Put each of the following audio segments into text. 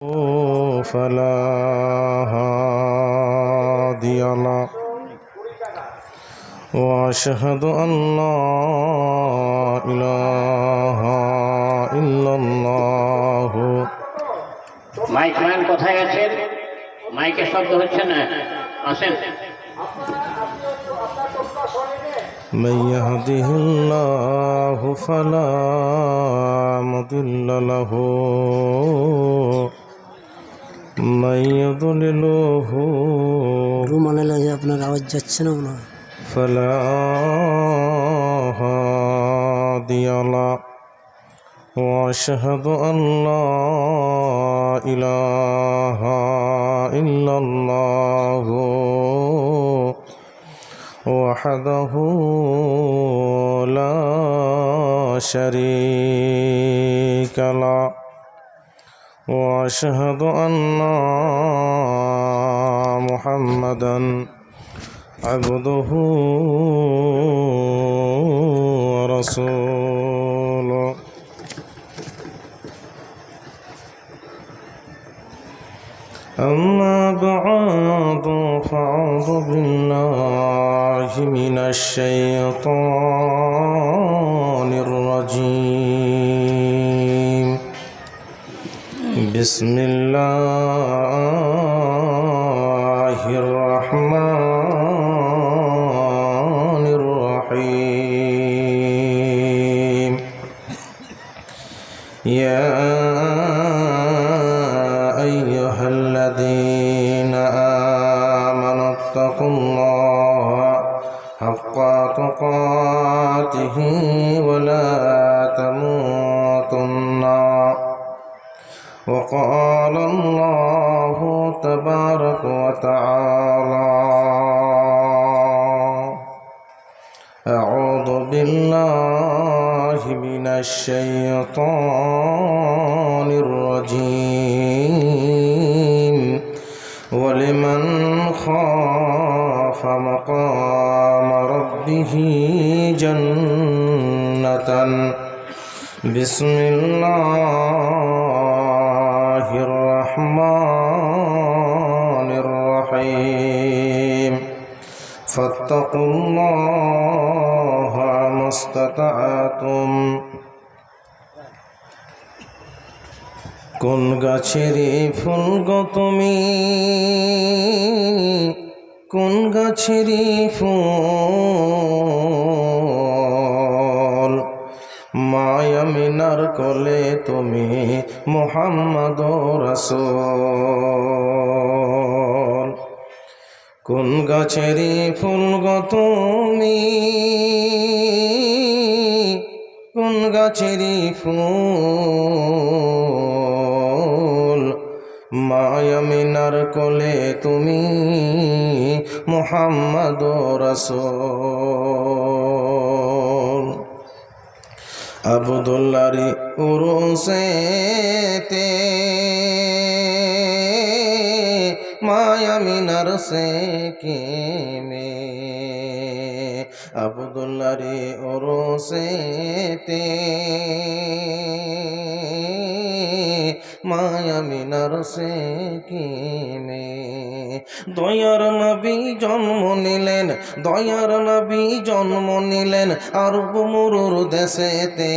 فلا هادي له وأشهد أن لا إله إلا الله mic man কোথায় আছেন? মাইকে শব্দ হচ্ছে না, আসেন। من يهده الله فلا مضل له من يضلله আপনার আওয়াজ যাচ্ছে না মনে হয়। فلا هادي له وأشهد أن لا إله إلا الله وحده لا شريك له وأشهد أن محمدا عبده ورسوله أما بعد فأعوذ بالله من الشيطان الرجيم بسم الله الرحمن الرحيم يا أيها الذين آمنوا اتقوا الله حق تقاته ولا تموتن وقال الله تبارك وتعالى أعوذ بالله من الشيطان الرجيم ولمن خاف مقام ربه جنتان بسم الله الرحمن الرحيم فاتقوا الله ما استطعتم কোন গাছেরই ফুল গো তুমি, কোন গাছেরই ফুল, মায়ামিনার কোলে তুমি মুহাম্মদ রাসূল। কোন গাছেরই ফুল গো তুমি, কোন গাছেরই ফুল, মায়ামিনার কোলে তুমি মুহাম্মদ রাসূল। আব্দুল্লাহর উরুসেতে মায়ামিনার সে কেমে, আব্দুল্লাহর উরুসেতে মায়ামিনার সে কেমে। দয়ার নবী জন্ম নিলেন, দয়ার নবী জন্ম নিলেন আরব মরুর দেশেতে।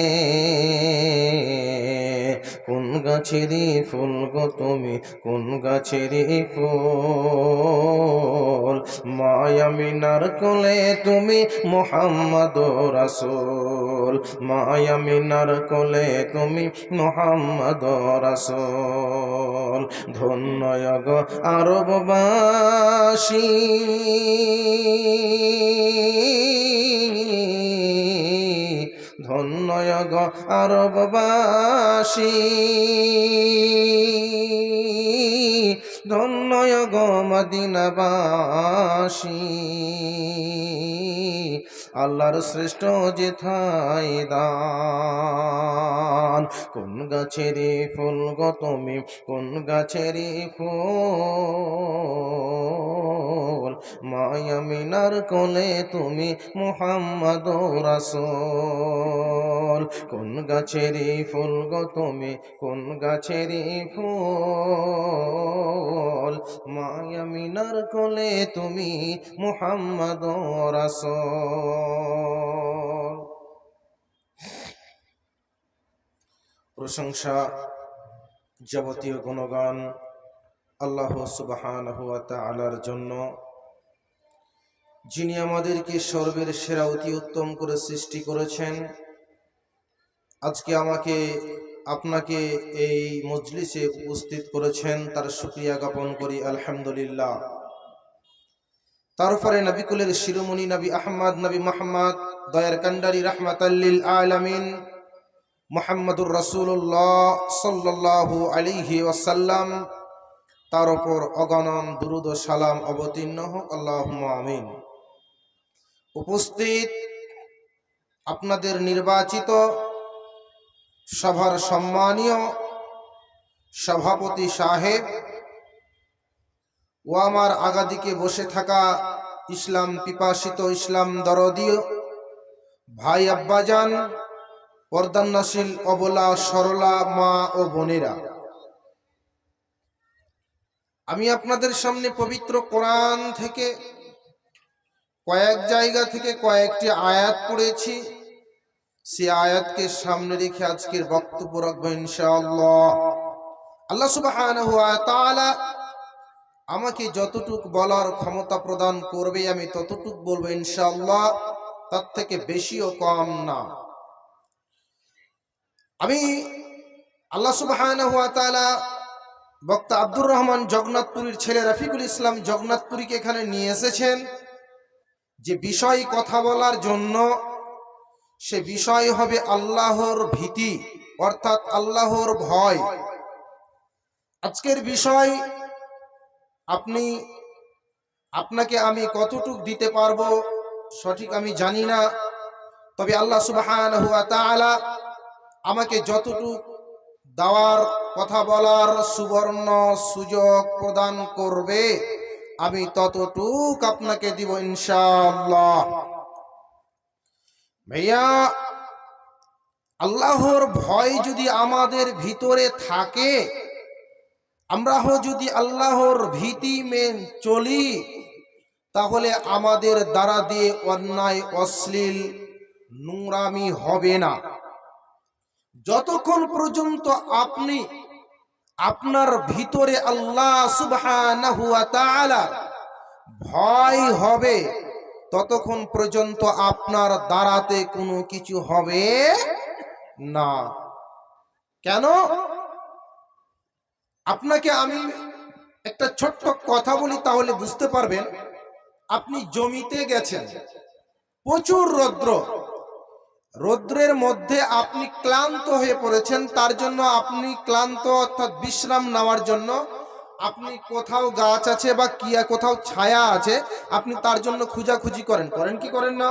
কোন গাছেরই ফুল গো তুমি, কোন গাছেরই ফুল, মায়ামিনার কোলে তুমি মুহাম্মদ রাসূল, মায়ামিনার কোলে তুমি মুহাম্মদ রাসূল। ধন্য গো আরববাসী, ধন্য গো আরববাসী, ধন্য গো মদিনাবাসী। আল্লাহর শ্রেষ্ঠ যেথায় দান। কোন গাছের ফুল গো তুমি, কোন গাছের ফুল, মায়ামিনার কোলে তুমি মুহাম্মদ রাসূল। কোন গাছের ফুল গো তুমি, কোন গাছের ফুল, মায়ামিনার কোলে তুমি মুহাম্মদ রাসূল। প্রশংসা যাবতীয় গুণগান আল্লাহ সুবহানাহু ওয়া তাআলার জন্য, যিনি আমাদেরকে সর্বের সেরা অতি উত্তম করে সৃষ্টি করেছেন। আজকে আমাকে আপনাকে এই মজলিসে উপস্থিত করেছেন, তার শুকরিয়া জ্ঞাপন করি আলহামদুলিল্লাহ। তারপরে নবিকুলের শিরোমণি নবী আহমদ নবী মুহাম্মদ দয়ার কান্ডারি রাহমাতাল লিল আলামিন মুহাম্মদুর রাসূলুল্লাহ সাল্লাল্লাহু আলাইহি ওয়াসাল্লাম, তার উপর অগণন দুরূদ ও সালাম অবতীর্ণ হোক, আল্লাহুম্মা আমিন। উপস্থিত আপনাদের নির্বাচিত সভার সম্মানীয় সভাপতি সাহেব ও আমার আগাদিকে বসে থাকা ইসলাম পিপাসিত, ইসলাম দরদীয় ভাই আব্বাজান, পর্দানশীল অবলা সরলা মা ও বোনেরা, আমি আপনাদের সামনে পবিত্র কোরআন থেকে কয়েক জায়গা থেকে কয়েকটি আয়াত পড়েছি। সে আয়াতকে সামনে রেখে আজকের বক্তব্য রাখবো ইনশাআল্লাহ। আল্লাহ সুবহানাহু ওয়া তাআলা আমাকে যতটুক বলার ক্ষমতা প্রদান করবে আমি ততটুক বলবো ইনশাআল্লাহ, তার থেকে বেশিও কম না। আমি আল্লাহ সুবহানাহু ওয়া তাআলা বক্তা আব্দুর রহমান জগন্নাথপুরীর ছেলে রফিকুল ইসলাম জগন্নাথপুরীকে এখানে নিয়ে এসেছেন যে বিষয় কথা বলার জন্য। সে বিষয় হবে আল্লাহর ভীতি, অর্থাৎ আল্লাহর ভয়। আজকের বিষয় আপনাকে আমি কতটুক দিতে পারবো সঠিক আমি জানি না, তবে আল্লাহ সুবহানাহু ওয়া তাআলা আমাকে যতটুক দেওয়ার কথা বলার সুবর্ণ সুযোগ প্রদান করবে আমি ততটুক আপনাকে দিব ইনশাআল্লাহ। ভাইয়া, আল্লাহর ভয় যদি আমাদের ভিতরে থাকে, আমরা যদি আল্লাহর ভীতি মেনে চলি, তাহলে আমাদের দ্বারা দিয়ে অন্যায় অশ্লীল নোংরামি হবে না। যতক্ষণ পর্যন্ত আপনি আপনার ভিতরে আল্লাহ সুবহানাহু ওয়া তাআলা ভয় হবে, ততক্ষণ পর্যন্ত আপনার দ্বারাতে কোনো কিছু হবে না। কেন? আপনাকে আমি একটা ছোট্ট কথা বলি, তাহলে বুঝতে পারবেন। আপনি জমিতে গেছেন, প্রচুর রৌদ্রের মধ্যে আপনি ক্লান্ত হয়ে পড়েছেন, তার জন্য আপনি ক্লান্ত অর্থাৎ বিশ্রাম নেওয়ার জন্য আপনি কোথাও গাছ আছে বা কিয়া কোথাও ছায়া আছে, আপনি তার জন্য খোঁজাখুঁজি করেন কি করেন না?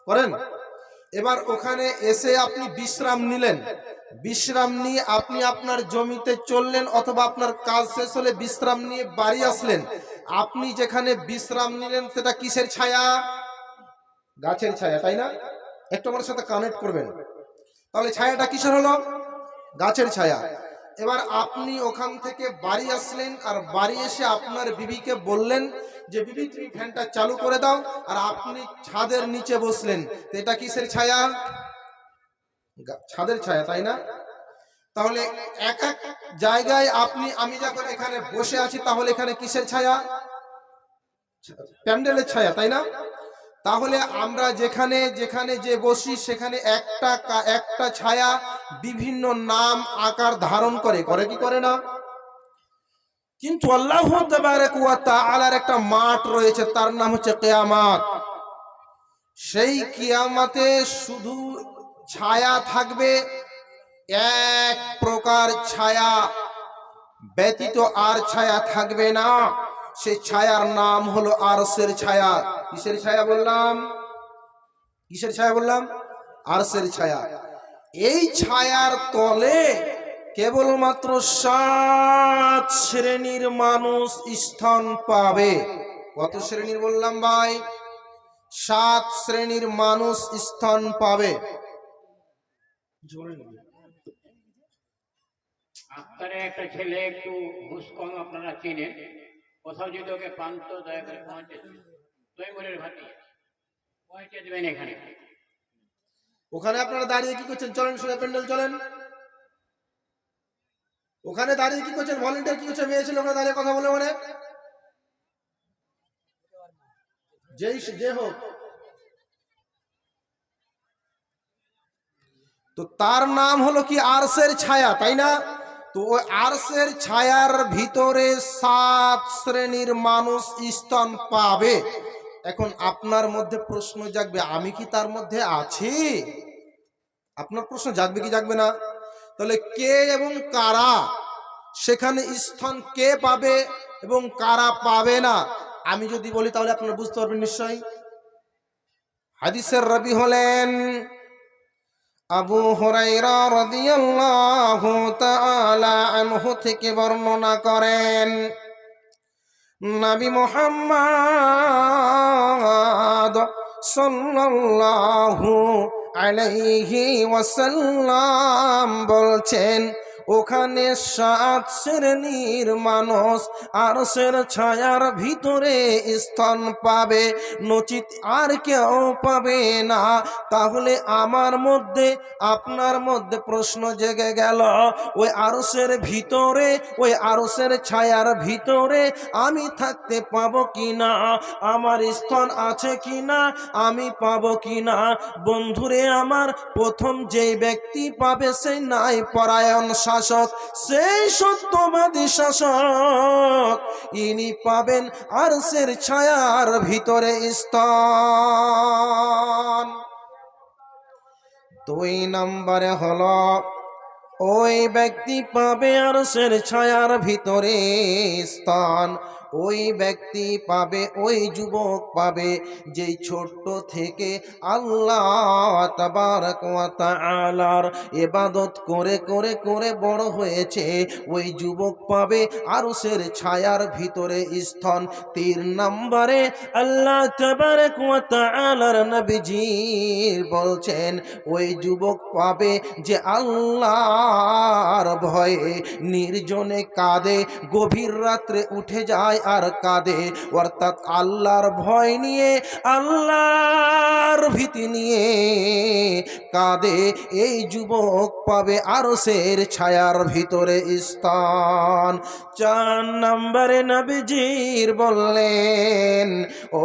করেন। এবার ওখানে এসে আপনি বিশ্রাম নিলেন, বিশ্রাম নিয়ে আপনি আপনার জমিতে চললেন, অথবা আপনার কাজ শেষ হলে বিশ্রাম নিয়ে বাড়ি আসলেন। আপনি যেখানে বিশ্রাম নিলেন সেটা কিসের ছায়া? গাছের ছায়া, তাই না? একটু আমার সাথে কানেক্ট করবেন। তাহলে ছায়াটা কিসের হলো? গাছের ছায়া। এবার আপনি ওখান থেকে বাড়ি আসলেন, আর বাড়ি এসে আপনার বিবিকে বললেন যে বিবি তুমি ফ্যানটা চালু করে দাও, আর আপনি ছাদের নিচে বসলেন। এটা কিসের ছায়া? ছাদের ছায়া, তাই না? তাহলে এক এক জায়গায় আমি যখন এখানে বসে আছি, তাহলে এখানে কিসের ছায়া? প্যান্ডেলের ছায়া, তাই না? তাহলে আমরা যেখানে যেখানে যে বসি সেখানে একটা ছায়া বিভিন্ন নাম আকার ধারণ করে কি করে না? কিন্তু আল্লাহ তাবারক ওয়া তাআলার একটা মাঠ রয়েছে, তার নাম হচ্ছে কিয়ামত। সেই কিয়ামতে শুধু ছায়া থাকবে, এক প্রকার ছায়া ব্যতীত আর ছায়া থাকবে না। সেই ছায়ার নাম হলো আরশের ছায়া। কিসের ছায়া বললাম? কিসের ছায়া বললাম? আরশের ছায়া। এই ছায়ার তলে কেবলমাত্র 7 শ্রেণীর মানুষ স্থান পাবে। কত শ্রেণীর বললাম ভাই? 7 শ্রেণীর মানুষ স্থান পাবে। আক্তারে একটা ছেলে একটু ঘুষ কম, আপনারা চিনেন, কোথাও যদি ওকে পান তো দয়া করে পৌঁছে তৈমুরের ভাতি পৌঁছে দেবেন এখানে। ওখানে আপনারা দাঁড়িয়ে কি করছেন? চলেন সোজা প্যান্ডেল চলেন। ওখানে দাঁড়িয়ে কি করছেন? ভলেন্টিয়ার কি করছে? মেয়ে ছিল ওখানে দাঁড়িয়ে কথা বলে মানে যে হোক, তো তার নাম হলো কি? আরশের ছায়া, তাই না? তো ওই আরশের ছায়ার ভিতরে 7 শ্রেণীর মানুষ স্থান পাবে। এখন আপনার মধ্যে প্রশ্ন জাগবে, আমি কি তার মধ্যে আছি? আপনার প্রশ্ন জাগবে কি জাগবে না? তাহলে কে এবং কারা সেখানে স্থান কে পাবে এবং কারা পাবে না, আমি যদি বলি তাহলে আপনারা বুঝতে পারবেন নিশ্চয়ই। হাদিসের রাবী হলেন আবু হুরায়রা রাদিয়াল্লাহু তাআলা আনহু থেকে বর্ণনা করেন, নবী মুহাম্মদ সাল্লাল্লাহু আলাইহি ওয়াসাল্লাম বলছেন, ওখানে 7 শ্রেণীর মানুষ আরশের ছায়ার ভিতরে স্থান পাবে, নচিত আর কেউ পাবে না। তাহলে আমার মধ্যে আপনার মধ্যে প্রশ্ন জেগে গেল, ওই আরশের ভিতরে, ওই আরশের ছায়ার ভিতরে আমি থাকতে পাবো কিনা? আমার স্থান আছে কিনা? আমি পাবো কিনা? বন্ধুরে আমার, প্রথম যেই ব্যক্তি পাবে সেই নাই পরায়ণ শাসক, সেই সত্যবাদী শাসক, ইনি পাবেন আরশের ছায়ার ভিতরে স্থান। 2 নম্বরে হলো ওই ব্যক্তি পাবে আরশের ছায়ার ভিতরে স্থান। ওই ব্যক্তি পাবে, ওই যুবক পাবে যেই ছোট্ট থেকে আল্লাহ তাবারক ওয়া তাআলার ইবাদত করে করে করে বড় হয়েছে, ওই যুবক পাবে আরশের ছায়ার ভিতরে স্থান। 3 নম্বরে আল্লাহ তাবারক ওয়া তাআলার নবীজি বলছেন, ওই যুবক পাবে যে আল্লাহর ভয়ে নির্জনে কাঁদে, গভীর রাত্রে উঠে যায় আর কাঁদে, অর্থাৎ আল্লাহর ভয় নিয়ে, আল্লাহর ভীতি নিয়ে কাঁদে, এই যুবক পাবে আরশের ছায়ার ভিতরে স্থান। 4 নম্বরে নবীজির বললেন,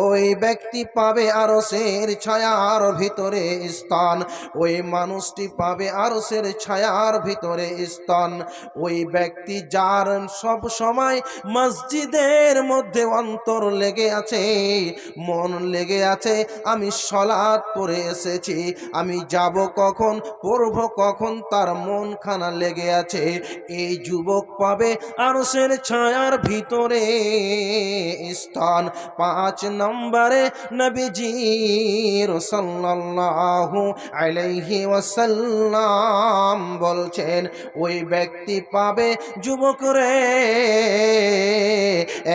ওই ব্যক্তি পাবে আরশের ছায়ার ভিতরে স্থান। ওই মানুষটি পাবে আরশের ছায়ার ভিতরে স্থান। ওই ব্যক্তি যার সব সময় মসজিদের মধ্যে অন্তর লেগে আছে, মন লেগে আছে, আমি সালাত পড়ে এসেছি, আমি যাব কখন, পড়ব কখন, তার মন খানা লেগে আছে, এই যুবক পাবে আরশের ছায়ার ভিতরে স্থান। 5 নম্বরে নবীজি সাল্লাল্লাহু আলাইহি ওয়াসাল্লাম বলছেন, ওই ব্যক্তি পাবে, যুবক রে,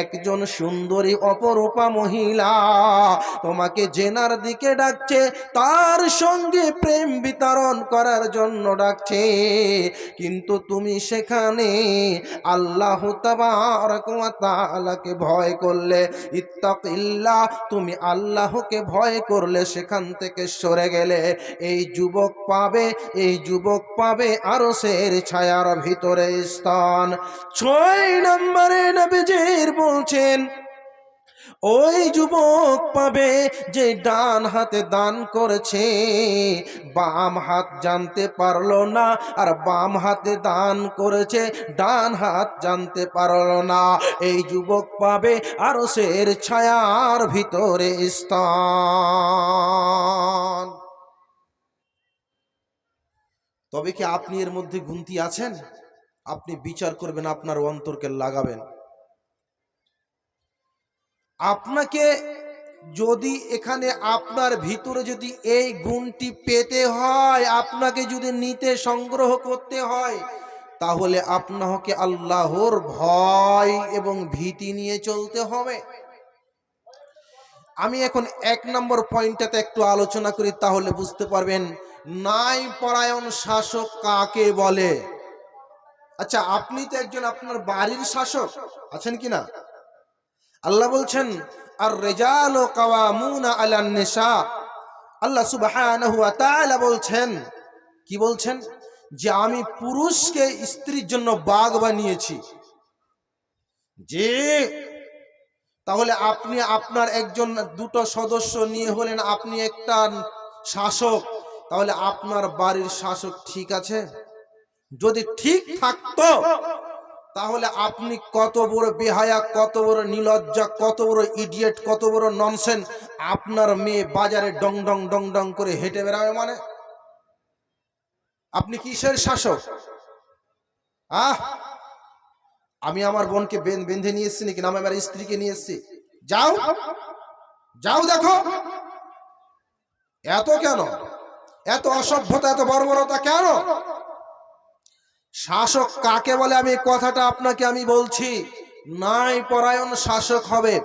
একজন সুন্দরী অপরূপা মহিলা তোমাকে জেনার দিকে ডাকছে, তার সঙ্গে প্রেম বিতরণ করার জন্য ডাকছে, কিন্তু তুমি সেখানে আল্লাহ তাবারক ওয়া তাআলাকে ভয় করলে, ইত্তাকিল্লাহ, তুমি আল্লাহকে ভয় করলে, সেখান থেকে সরে গেলে, এই যুবক পাবে, এই যুবক পাবে আরশের ছায়ার ভিতরে স্থান। 6 নম্বরে নবীজির বলছেন, ওই যুবক পাবে যে ডান হাতে দান করেছে, বাম হাত জানতে পারলো না, আর বাম হাতে দান করেছে, ডান হাত জানতে পারলো না, এই যুবক পাবে আরশের ছায়ার ভিতরে স্থান। তবে কি আপনি এর মধ্যে গুনতি আছেন? আপনি বিচার করবেন, আপনার অন্তরকে লাগাবেন। আপনাকে যদি এখানে আপনার ভিতরে যদি এই গুণটি পেতে হয়, আপনাকে যদি নিতে সংগ্রহ করতে হয়, তাহলে আপনাকে আল্লাহর ভয় এবং ভীতি নিয়ে চলতে হবে। আমি এখন 1 নম্বর পয়েন্টটাতে একটু আলোচনা করি, তাহলে বুঝতে পারবেন ন্যায় পরায়ণ শাসক কাকে বলে। আচ্ছা, আপনি তো একজন আপনার বাড়ির শাসক আছেন কিনা? আল্লাহ বলছেন আর রিজালু কাওয়ামুনা আলান নিসা। আল্লাহ সুবহানাহু ওয়া তাআলা বলছেন, কি বলছেন? যে আমি পুরুষকে স্ত্রীর জন্য বাগ বানিয়েছি। যে তাহলে আপনি আপনার একজন দুটো সদস্য নিয়ে হলেন আপনি একটা শাসক, তাহলে আপনার বাড়ির শাসক ঠিক আছে? যদি ঠিক থাকতো তাহলে আপনি কত বড় বেহায়া, কত বড় নিলজ্জা, কত বড় ইডিয়েট, কত বড় ননসেন্স। আপনার মেয়ে বাজারে ডং ডং ডং ডং করে হেঁটে বেড়াবে, মানে আপনি কিসের শাসক? আমি আমার বোনকে বেঁধে নিয়ে এসছি নাকি? আমি আমার স্ত্রীকে নিয়ে এসছি। যাও যাও দেখো, এত কেন, এত অসভ্যতা, এত বর্বরতা কেন? শাসক কাকে বলে আমি কথাটা আপনাকে আমি বলছি। ন্যায় পরায়ণ শাসক হবে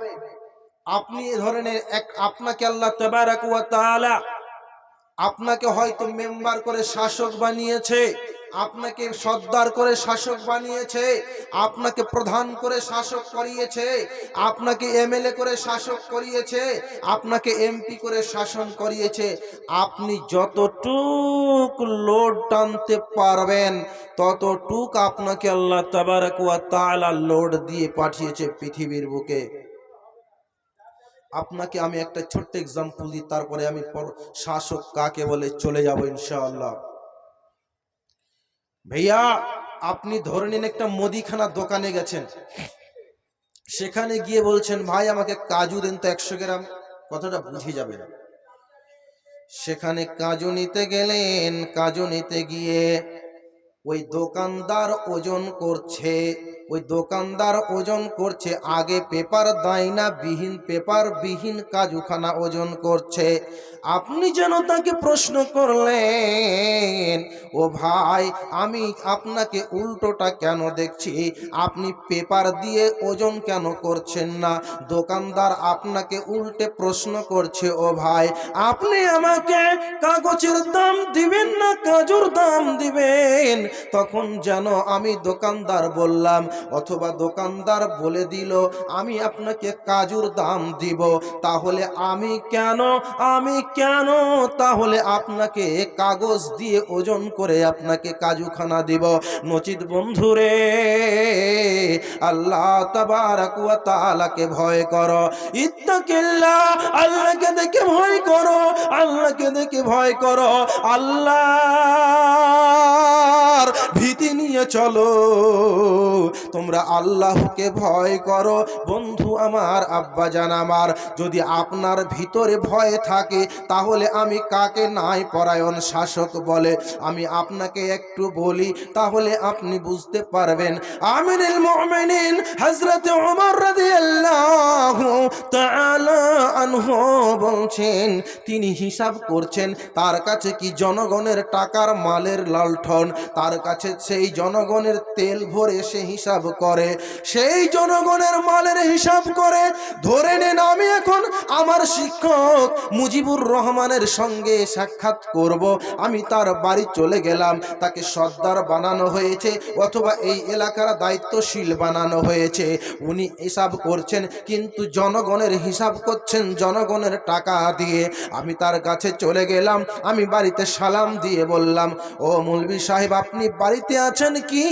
আপনি। এ ধরনের আপনাকে আল্লাহ তাবারাক ওয়া তাআলা আপনাকে হয়তো মেম্বার করে শাসক বানিয়েছে, আপনাকে সর্দার করে শাসক বানিয়েছে, আপনাকে প্রধান করে শাসক করিয়েছে, আপনাকে এমএলএ করে শাসক করিয়েছে, আপনাকে এমপি করে শাসন করিয়েছে। আপনি যতটুক লোড টানতে পারবেন ততটুক আপনাকে আল্লাহ তাবারাক ওয়া তাআলা লোড দিয়ে পাঠিয়েছে পৃথিবীর বুকে। আপনাকে আমি একটা ছোট্ট এক্সাম্পল দিই, তারপরে আমি শাসক কাকে বলে চলে যাব ইনশাআল্লাহ। ভাইয়া, আপনি ধরে নিন একটা মুদিখানা দোকানে গেছেন, সেখানে গিয়ে বলছেন ভাই আমাকে কাজু দেন তো 100 গ্রাম। কথাটা বুঝে যাবেন। সেখানে কাজু নিতে গেলেন, কাজু নিতে গিয়ে ওই দোকানদার ওজন করছে, ওই দোকানদার ওজন করছে আগে পেপার দাইনা বিহীন, পেপার বিহীন কাজুখানা ওজন করছে। আপনি যেন তাকে প্রশ্ন করলেন, ও ভাই আমি আপনাকে উল্টোটা কেন দেখছি, আপনি পেপার দিয়ে ওজন কেন করছেন না? দোকানদার আপনাকে উল্টে প্রশ্ন করছে, ও ভাই আপনি আমাকে কাগজের দাম দিবেন না কাজুর দাম দিবেন? তখন যেন আমি দোকানদার বললাম, অথবা দোকানদার বলে দিল আমি আপনাকে কাজুর দাম দিব। তাহলে আমি কেন তাহলে আপনাকে কাগজ দিয়ে ওজন করে আপনাকে কাজুখানা দিব? নচিত বন্ধুরে, আল্লাহ তাবারাক ওয়া তাআলাকে ভয় করো, ইত্তাকিল্লাহ, আল্লাহকে দেখে ভয় করো, আল্লাহকে দেখে ভয় করো, আল্লাহর ভীতি নিয়ে চলো, তোমরা আল্লাহকে ভয় করো। বন্ধু আমার, আব্বা জান আমার, যদি আপনার ভিতরে ভয় থাকে তাহলে আমি কাকে ন্যায় পরায়ণ শাসক বলে আমি আপনাকে একটু বলি, তাহলে আপনি বুঝতে পারবেন। আমিরুল মুমিনিন হযরত ওমর রাদিয়াল্লাহু তাআলা আনহু বলছেন, তিনি হিসাব করছেন তার কাছে কি জনগণের টাকার মালের লালঠন, তার কাছে সেই জনগণের তেল ভরে সে হিসাব করে, সেই জনগণের মালের হিসাব করে। ধরে নেন আমি এখন আমার শিক্ষক মুজিবুর রহমানের সঙ্গে সাক্ষাৎ করব, আমি তার বাড়ি চলে গেলাম, তাকে সর্দার বানানো হয়েছে অথবা এই এলাকার দায়িত্বশীল বানানো হয়েছে। উনি হিসাব করছেন কিন্তু জনগণের হিসাব করছেন জনগণের টাকা দিয়ে। আমি তার কাছে চলে গেলাম, আমি বাড়িতে সালাম দিয়ে বললাম, ও মৌলভী সাহেব আপনি বাড়িতে আছেন কি,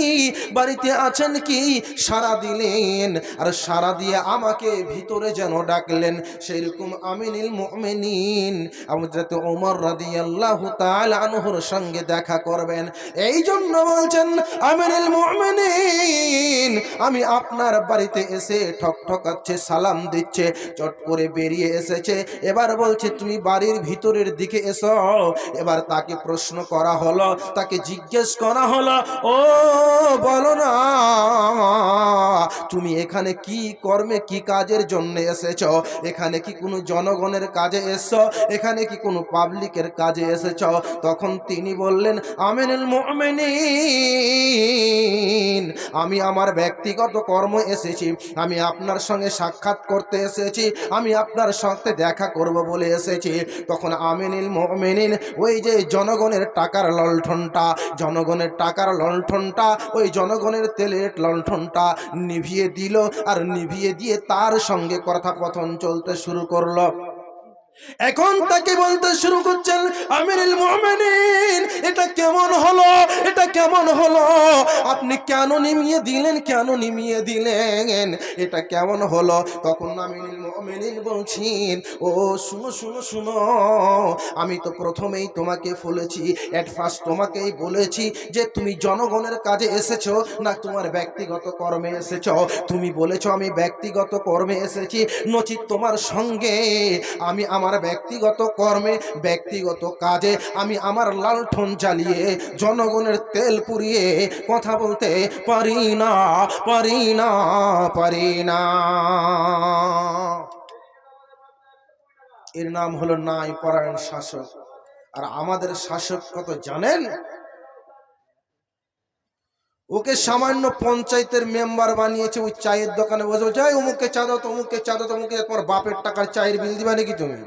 বাড়িতে আছেন কি? সাড়া দিলেন, আর সাড়া দিয়ে আমাকে ভিতরে যেন ডাকলেন। সেরকম আমিনুল মুমিনিন হযরত ওমর রাদিয়াল্লাহু তাআলা আনহুর সঙ্গে দেখা করবেন। এই জন্য বলছেন আমিনুল মুমিনিন আমি আপনার বাড়িতে এসে ঠকঠকাচ্ছে, সালাম দিচ্ছে, চট করে বেরিয়ে এসেছে। এবার বলছে তুমি বাড়ির ভিতরের দিকে এসো। এবার তাকে প্রশ্ন করা হলো, তাকে জিজ্ঞেস করা বলা হলো, ও বলো না তুমি এখানে কি কর্মে কি কাজের জন্য এসেছ? এখানে কি কোনো জনগণের কাজে এসেছ? এখানে কি কোনো পাবলিকের কাজে এসেছ? তখন তিনি বললেন, আমিনুল মুমিনিন, আমি আমার ব্যক্তিগত কর্ম এসেছি, আমি আপনার সঙ্গে সাক্ষাৎ করতে এসেছি, আমি আপনার সাথে দেখা করব বলে এসেছি। তখন আমিনুল মুমিনিন ওই যে জনগণের টাকার লণ্ঠনটা, জনগণের টাকার লণ্ঠনটা, ওই জনগণের তেলের লণ্ঠনটা নিভিয়ে দিল, আর নিভিয়ে দিয়ে তার সঙ্গে কথোপকথন চলতে শুরু করলো। এখন তাকে বলতে শুরু করছেন, আমিরুল মুমিনিন, এটা কেমন হলো, এটা কেমন হলো, আপনি কেন নিমিয়ে দিলেন, কেন নিমিয়ে দিলেন, এটা কেমন হলো? তখন আমিরুল মুমিনিন বলছেন, ও শুনো শুনো শুনো, আমি তো প্রথমেই তোমাকে বলেছি, এট ফার্স্ট তোমাকেই বলেছি যে তুমি জনগণের কাজে এসেছো না তোমার ব্যক্তিগত কর্মে এসেছো? তুমি বলেছো আমি ব্যক্তিগত কর্মে এসেছি, নচিত তোমার সঙ্গে আমি আমার ব্যক্তিগত কর্মে ব্যক্তিগত কাজে আমি আমার লালঠন জ্বালিয়ে জনগণের তেল পুড়িয়ে কথা বলতে পারি না, পারি না, পারি না। এর নাম হলো ন্যায় পরায়ণ শাসক। আর আমাদের শাসক কত জানেন? ওকে সামান্য পঞ্চায়েতের মেম্বার বানিয়েছে, ওই চায়ের দোকানে বসে যায়, অমুকে চা দাও, তমুকে চা দাও, তমুকে, তোমার বাপের টাকার চায়ের বিল দিবা নাকি? তুমি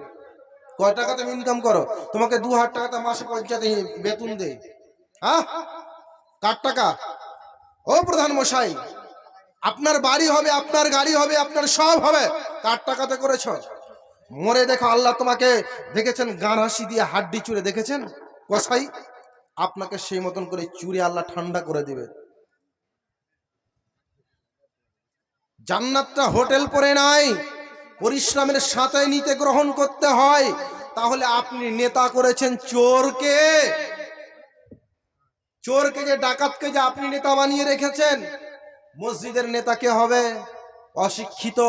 কয় টাকা তুমি ইনকাম করো? তোমাকে 2000 টাকা মাসে পঞ্চায়েতে বেতন দেয়, হ্যাঁ? কার টাকা? ও প্রধান মশাই, আপনার বাড়ি হবে, আপনার গাড়ি হবে, আপনার সব হবে, কার টাকাতে করেছ? মরে দেখো, আল্লাহ তোমাকে দেখেছেন গান হাসি দিয়ে হাড্ডি চুরে দেখেছেন কসাই, আপনাকে সেই মতন করে চুরে আল্লাহ ঠান্ডা করে দিবে। জান্নাতটা হোটেল পরে নাই, পরিশ্রমের সাথে নিতে গ্রহণ করতে হয়। তাহলে আপনি নেতা করেছেন চোরকে, চোরকে যে ডাকাতকে যে আপনি নেতা বানিয়ে রেখেছেন। মসজিদের নেতা কে হবে? অশিক্ষিত,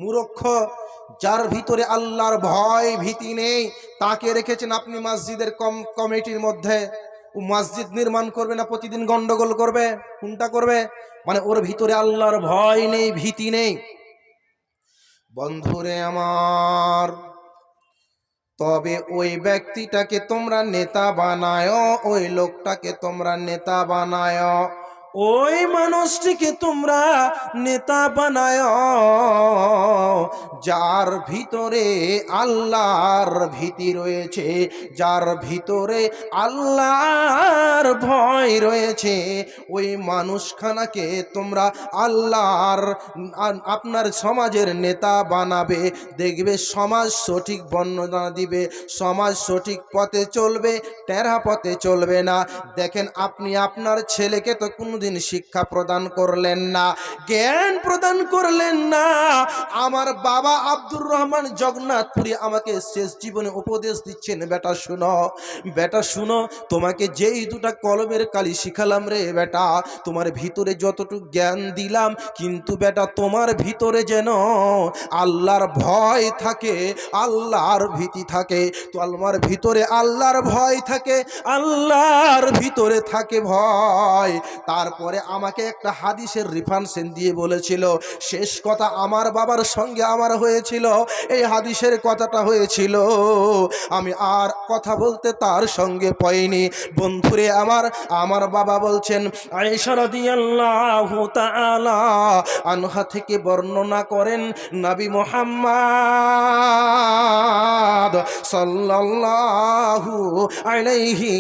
মূর্খ, যার ভিতরে আল্লাহর ভয় ভীতি নেই, তাকে রেখেছেন আপনি মসজিদের কমিটির মধ্যে। ও মসজিদ নির্মাণ করবে না প্রতিদিন গন্ডগোল করবে? কোনটা করবে? মানে ওর ভিতরে আল্লাহর ভয় নেই, ভীতি নেই। বন্ধুরে আমার, তবে ওই ব্যক্তিটাকে তোমরা নেতা বানায়, ওই লোকটাকে তোমরা নেতা বানায়, ওই মানুষটিকে তোমরা নেতা বানায় যার ভিতরে আল্লাহর ভীতি রয়েছে, যার ভিতরে আল্লাহর ভয় রয়েছে। ওই মানুষখানাকে তোমরা আল্লাহর আপনার সমাজের নেতা বানাবে, দেখবে সমাজ সঠিক বর্ণনা দিবে, সমাজ সঠিক পথে চলবে, টেরা পথে চলবে না। দেখেন, আপনি আপনার ছেলেকে তো কোনোদিন শিক্ষা প্রদান করলেন না, জ্ঞান প্রদান করলেন না। আমার বাবা আব্দুর রহমান জগন্নাথপুরী আমাকে শেষ জীবনে উপদেশ দিচ্ছেন, বেটা শুনো, বেটা শুনো, তোমাকে যেই দুটা কলমের কালি শিখালাম রে বেটা, তোমার ভিতরে যতটুকু জ্ঞান দিলাম, কিন্তু বেটা তোমার ভিতরে যেন আল্লাহর ভয় থাকে, আল্লাহর ভীতি থাকে। তো আমার ভিতরে আল্লাহর ভয় থাকে, আল্লাহর ভিতরে থাকে ভয়। তারপরে আমাকে একটা হাদিসের রেফারেন্স দিয়ে বলেছিল, শেষ কথা আমার বাবার সঙ্গে আমার হয়েছিল, এই হাদিসের কথাটা হয়েছিল, আমি আর কথা বলতে তার সঙ্গে পাইনি। বন্ধুরে আমার, আমার বাবা বলছেন, আয়েশা রাদিয়াল্লাহু তাআলা আনহা থেকে বর্ণনা করেন, নবী মুহাম্মদ সাল্লাল্লাহু আলাইহি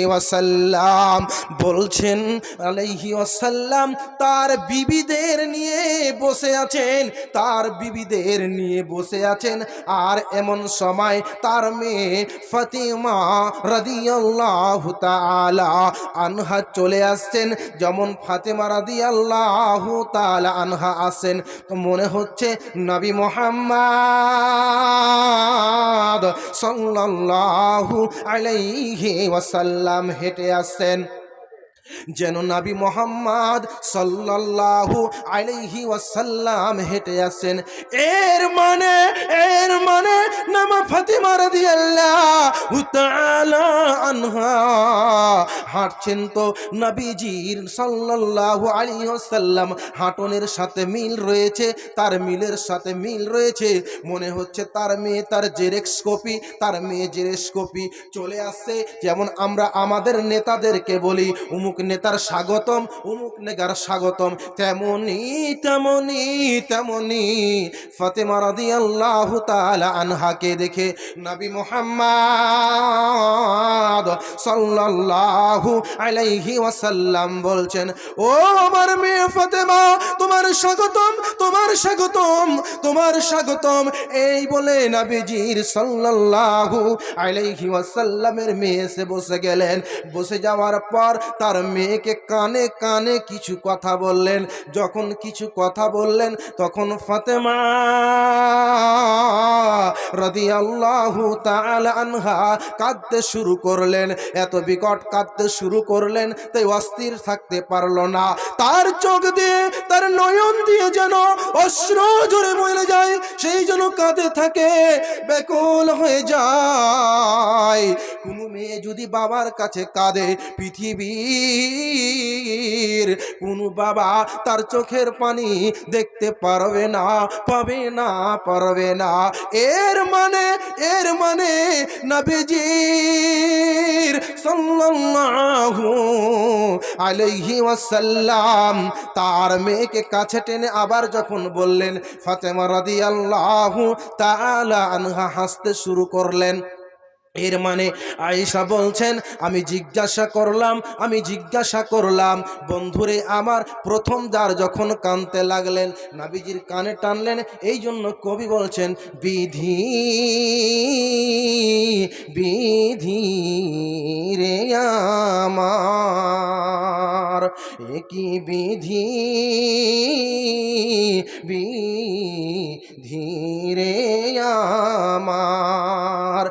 ওয়াসাল্লাম বলছেন, আলাইহি ওয়াসাল্লাম তার বিবিদের নিয়ে বসে আছেন, তার বিবিদের নিয়ে বসে আছেন। আর এমন সময় তার মেয়ে ফাতিমা রাদিয়াল্লাহু তাআলা আনহা চলে আসছেন। যেমন ফাতিমা রাদিয়াল্লাহু তাআলা আনহা আসেন, তো মনে হচ্ছে নবী মুহাম্মদ সাল্লাল্লাহু আলাইহি ওয়াসাল্লাম হেঁটে আসছেন। যেন নবী মোহাম্মদ সাল্লাল্লাহু আলাইহি ওয়াসাল্লাম হেঁটে আসেন। এর মানে নামা ফাতিমা রাদিয়াল্লাহু তাআলা আনহা হাঁটছেন তো নবীজির সাল্লাল্লাহু আলাইহি ওয়াসাল্লাম হাঁটনের সাথে মিল রয়েছে, তার মিলের সাথে মিল রয়েছে। মনে হচ্ছে তার মেয়ে তার জেরক্স কপি, তার মেয়ে জেরক্স কপি চলে আসছে। যেমন আমরা আমাদের নেতাদেরকে বলি উমুক নেতার স্বাগতম, উমুক নেতার স্বাগতম, তেমনি ফাতেমা রাদিয়াল্লাহু তাআলা আনহাকে দেখে নবী মুহাম্মদ সাল্লাল্লাহু আলাইহি ওয়াসাল্লাম বলছেন, ও আমার মেয়ে ফাতেমা, তোমার স্বাগতম, তোমার স্বাগতম, তোমার স্বাগতম। এই বলে নবীজির সাল্লাল্লাহু আলাইহি ওয়াসাল্লামের মেয়ে এসে বসে গেলেন। বসে যাওয়ার পর তার মেয়েকে কানে কানে কিছু কথা বললেন। যখন কিছু কথা বললেন তখন ফাতেমা রাদিয়াল্লাহু তাআলা আনহা কাঁদতে শুরু করলেন। এত বিকট কাঁদতে শুরু করলেন, তাই অস্থির থাকতে পারলো না। তার চোখ দিয়ে, তার নয়ন দিয়ে যেন অশ্রু ঝরে বয়ে যায়, সেই জন্য কাঁদে থাকে, ব্যাকুল হয়ে যায়। কোনো মেয়ে যদি বাবার কাছে কাঁদে, পৃথিবীর কোনো বাবা তার চোখের পানি দেখতে পারবে না, পারবে না। এর মানে নবীজির সাল্লাল্লাহু আলাইহি ওয়াসাল্লাম তার মেয়েকে কাছে টেনে আবার যখন বললেন, ফাতেমা রাদিয়াল্লাহু তাআলা আনহা হাসতে শুরু করলেন। এর মানে আয়েশা বলছেন, আমি জিজ্ঞাসা করলাম বন্ধুরে আমার, প্রথম দ্বার যখন কানতে লাগলেন নবীজির কানে টানলেন। এই জন্য কবি বলছেন, বিধি বিধি রে আমার, একই বিধি বিধি রে আমার,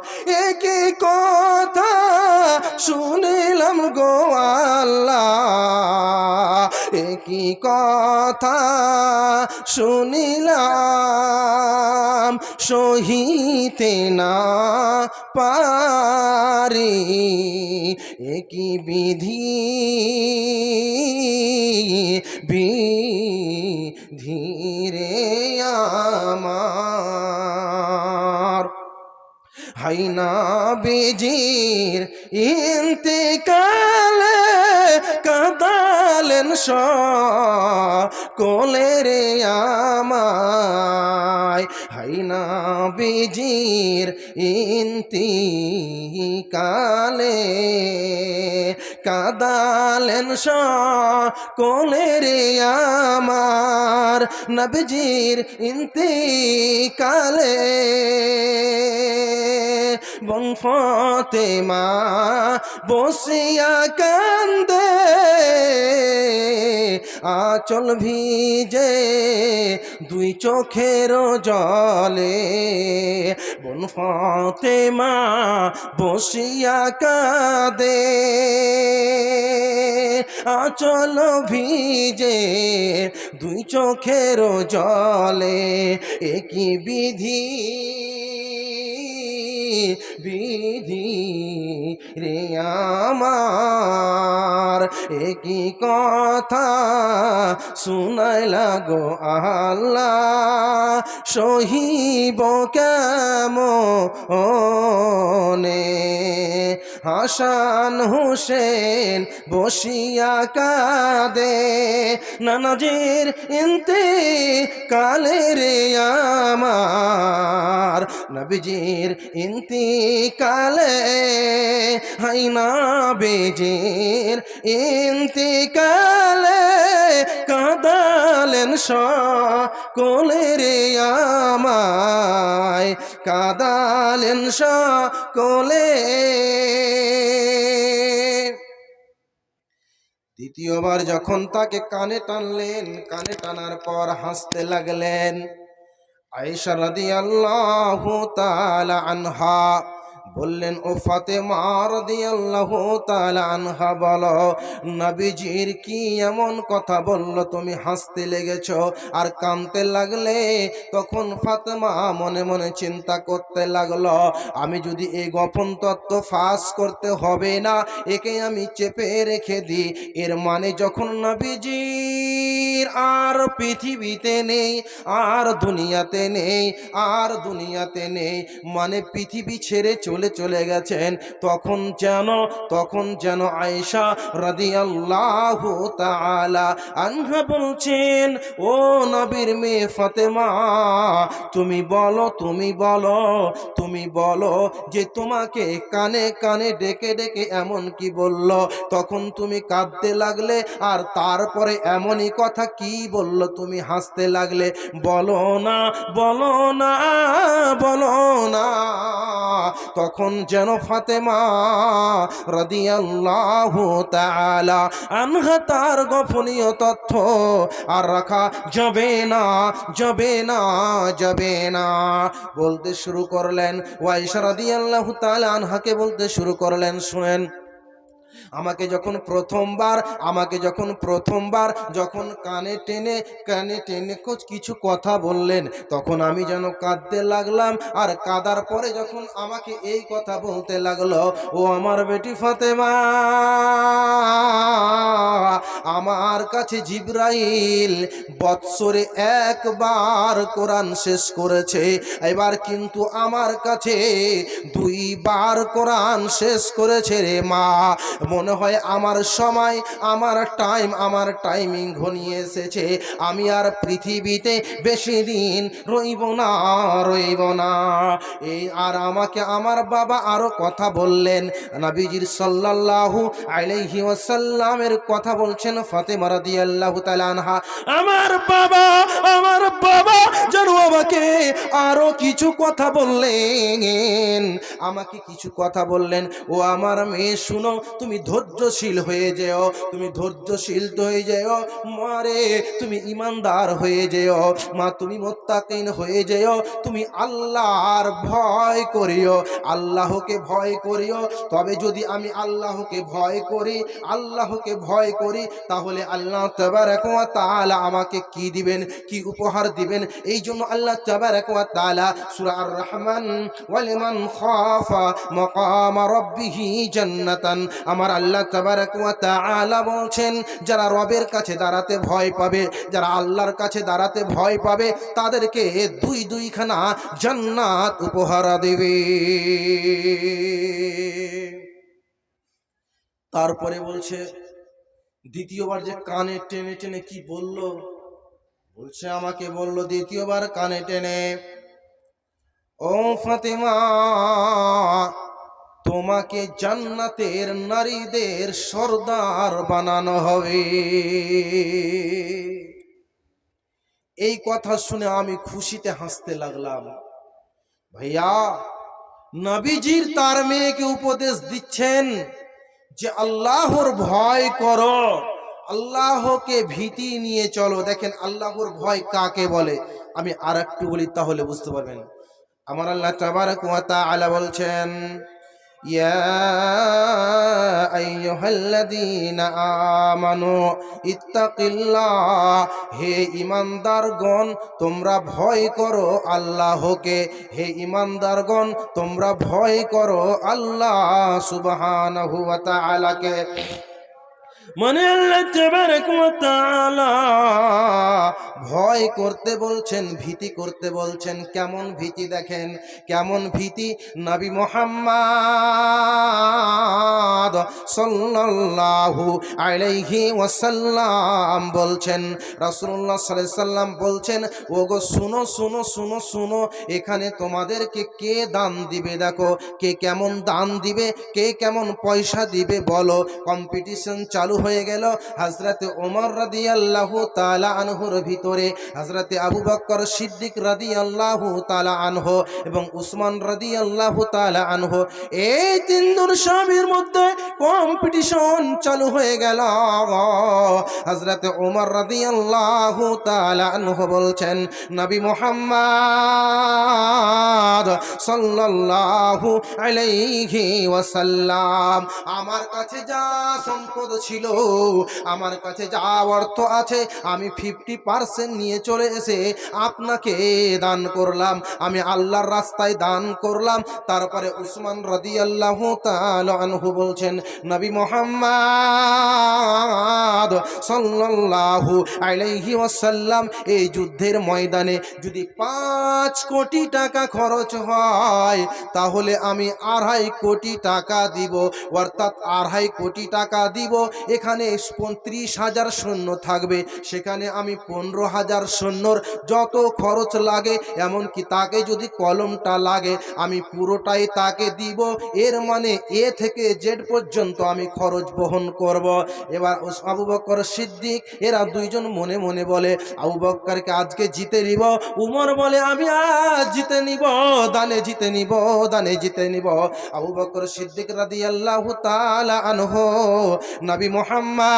একই কথা শুনিলাম গো আল্লাহ, একই কথা শুনিলাম, সহিতে না পারি, একই বিধি বিধি রে আমার। হাইনা বিজির ইন্তেকালে কাঁদালেন সকলে রে আমায়, হাইনা বিজির ইন্তেকালে কাঁদালেন সকলে রে আমার, নবীজির ইন্তেকালে বং ফাতেমা বসিয়া কান্দে, আঁচল ভিজে দুই চোখের জলে, বন ফাতেমা বসিয়া কাঁদে, আঁচল ভিজে দুই চোখের জলে, একই বিধি বিধি রে আমার, একই কথা শুনাইলা গো আল্লাহ, সহিব কেমনে, হাসান হুসেন বসিয়া কাঁদে, নানাজির ইন্তেকালে রে আমার, নবীজির ইন্তেকালে, হাইনা বেজির ইন্তেকালে কাঁদালেন সকলে রে আমায়, কাঁদালেন সকলে। দ্বিতীয়বার যখন তাকে কানে টানলেন, কানে টানার পর হাসতে লাগলেন। আয়েশা রাদিয়াল্লাহু তাআলা আনহা বললেন, ও ফাতেমা রাদিয়াল্লাহু তাআলা আনহা, বলো নবীজির কি এমন কথা বলল তুমি হাসতে লেগেছো আর কাঁদতে লাগলে? তখন ফাতেমা মনে মনে চিন্তা করতে লাগলো, আমি যদি এই গোপন তত্ত্ব ফাঁস করতে হবে না, একে আমি চেপে রেখে দিই। এর মানে যখন নবীজির আর পৃথিবীতে নেই, আর দুনিয়াতে নেই, আর দুনিয়াতে নেই, মানে পৃথিবী ছেড়ে চলে গেছেন, তখন যেন আয়েশা রাদিয়াল্লাহু তাআলা আনহা বলছেন, ও নবীর মেয়ে ফাতেমা, তুমি বলো যে তোমাকে কানে কানে ডেকে ডেকে এমন কি বলল? তখন তুমি কাঁদতে লাগলে, আর তারপরে এমনই কথা কি বলল তুমি হাসতে লাগলে? বলো না, বলো না, বলো না। তখন যেন ফাতেমা রাদিয়াল্লাহু তাআলা আনহা তার গোপনীয় তথ্য আর রাখা যাবে না বলতে শুরু করলেন। আয়েশা রাদিয়াল্লাহু তাআলা আনহাকে বলতে শুরু করলেন, শুনেন, আমাকে যখন প্রথমবার যখন কানে টেনে কিছু কথা বললেন, তখন আমি যেন কাঁদতে লাগলাম, আর কাঁদার পরে যখন আমাকে এই কথা বলতে লাগলো, ও আমার বেটি ফাতেমা, আমার কাছে জিবরাইল বৎসরে একবার কোরআন শেষ করেছে, এবার কিন্তু আমার কাছে 2 বার কোরআন শেষ করেছে রে মা। মনে হয় আমার সময়, আমার টাইমিং ঘনিয়ে এসেছে, আমি আর পৃথিবীতে বেশি দিন রইব না। এই আর আমাকে আমার বাবা আরো কথা বললেন, নবীজির সাল্লাল্লাহু আলাইহি ওয়াসাল্লামের কথা বলছেন ফাতেমা রাদিয়াল্লাহু তাআলা আনহা, আমার বাবা যেন আমাকে আরো কিছু কথা বললেন, ও আমার মেয়ে শুনো, তুমি ধৈর্যশীল হয়ে যেও, মারে তুমি ইমানদার হয়ে যেও, মা তুমি মুত্তাকিন হয়ে যেও, তুমি আল্লাহর ভয় করিও, আল্লাহকে ভয় করিও। তবে যদি আমি আল্লাহকে ভয় করি তাহলে আল্লাহ তাবারাক ওয়া তাআলা আমাকে কি দিবেন, কি উপহার দিবেন? এই জন্য আল্লাহ তাবারাক ওয়া তাআলা সূরা আর রহমান, ওয়ালিমান খাফা মাকাম রাব্বিহি জান্নাতান, আমার আল্লাহ তাবারাক ওয়া তাআলা বলছেন, যারা রবের কাছে দাঁড়াতে ভয় পাবে, যারা আল্লাহর কাছে দাঁড়াতে ভয় পাবে, তাদেরকে 2খানা জান্নাত উপহার দেবে। তারপরে বলছে, দ্বিতীয়বার যে কানে টেনে টেনে কি বলল, বলছে আমাকে বলল দ্বিতীয়বার কানে টেনে, ও ফাতেমা, তোমাকে জান্নাতের নারীদের সর্দার বানানো হবে। এই কথা শুনে আমি খুশিতে হাসতে লাগলাম। ভাইয়া, নবীজির তার মেয়েকে উপদেশ দিচ্ছেন যে আল্লাহর ভয় করো, আল্লাহকে ভীতি নিয়ে চলো। দেখেন আল্লাহর ভয় কাকে বলে, আমি আর একটু বলি তাহলে বুঝতে পারবেন। আমার আল্লাহ তাবারাক ওয়া তাআলা বলছেন, ইয়া আইয়ুহাল্লাযীনা আমানু ইত্তাকিল্লাহ, হে ঈমানদারগণ তোমরা ভয় করো আল্লাহকে, হে ঈমানদারগণ তোমরা ভয় করো আল্লাহ সুবহানাহু ওয়া তাআলাকে। মানে আল্লাহ তাবারাক ওয়া তাআলা ভয় করতে বলছেন, ভীতি করতে বলছেন। কেমন ভীতি দেখেন, কেমন ভীতি। নবী মুহাম্মদ সাল্লাল্লাহু আলাইহি ওয়াসাল্লাম বলছেন, রাসূলুল্লাহ সাল্লাল্লাহু আলাইহি সাল্লাম বলছেন, ওগো শুনো শুনো শুনো শুনো, এখানে তোমাদেরকে কে দান দিবে, দেখো কে কেমন দান দিবে, কে কেমন পয়সা দিবে বলো। কম্পিটিশন চালু হয়ে গেল হযরতে ওমর রাদিয়াল্লাহু তাআলা আনহুর ভিতরে, হযরতে আবু বকর সিদ্দিক রাদিয়াল্লাহু তাআলা আনহু এবং উসমান রাদিয়াল্লাহু তাআলা আনহু, এই তিনজন সাহাবীর মধ্যে কম্পিটিশন চালু হয়ে গেল। হযরতে ওমর রাদিয়াল্লাহু তাআলা আনহু বলছেন, নবী মুহাম্মদ সাল্লাল্লাহু আলাইহি ওয়াসাল্লাম, আমার কাছে যা সম্পদ ছিল, আমার কাছে যা অর্থ আছে, আমি 50% নিয়ে চলে এসে আপনাকে দান করলাম, আমি আল্লাহর রাস্তায় দান করলাম। তারপরে উসমান রাদিয়াল্লাহু তাআলা আনহু বলছেন, নবী মুহাম্মদ সাল্লাল্লাহু আলাইহি ওয়াসাল্লাম, এই যুদ্ধের ময়দানে যদি 5 কোটি টাকা খরচ হয় তাহলে আমি 2.5 কোটি টাকা দিব, অর্থাৎ 2.5 কোটি টাকা দিব। এখানে 35,000 সৈন্য থাকবে, সেখানে আমি 15,000 সৈন্যর যত খরচ লাগে, এমনকি তাকে যদি কলমটা লাগে আমি পুরোটাই তাকে দিব। এর মানে এ থেকে জেড পর্যন্ত আমি খরচ বহন করব। এবার আবু বকর সিদ্দিক এরা দুইজন মনে মনে বলে, আবু বকরকে আজকে জিতে নিব। উমর বলে, আমি আজ জিতে নিব, দানে জিতে নিব, দানে জিতে নিব। আবু বকর সিদ্দিক রাদিয়াল্লাহু তাআলা আনহু নবী মুহাম্মদ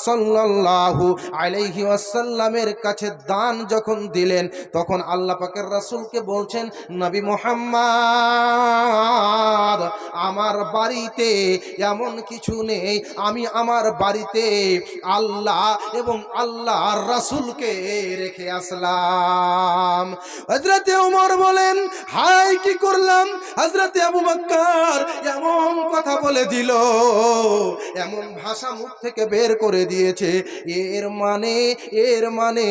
সাল্লাল্লাহু আলাইহি ওয়াসাল্লামের কাছে দান যখন দিলেন, তখন আল্লাহ পাকের রাসূলকে বলছেন, নবী মুহাম্মদ, আমার বাড়িতে এমন কিছু নেই, আমি আমার বাড়িতে আল্লাহ এবং আল্লাহর রাসূলকে রেখে আসলাম। হযরতে ওমর বলেন, হাই কি করলাম? হযরতে আবু বকর এমন কথা বলে দিল, এমন ভাষা মুখ থেকে বের করে দিয়েছে, এর মানে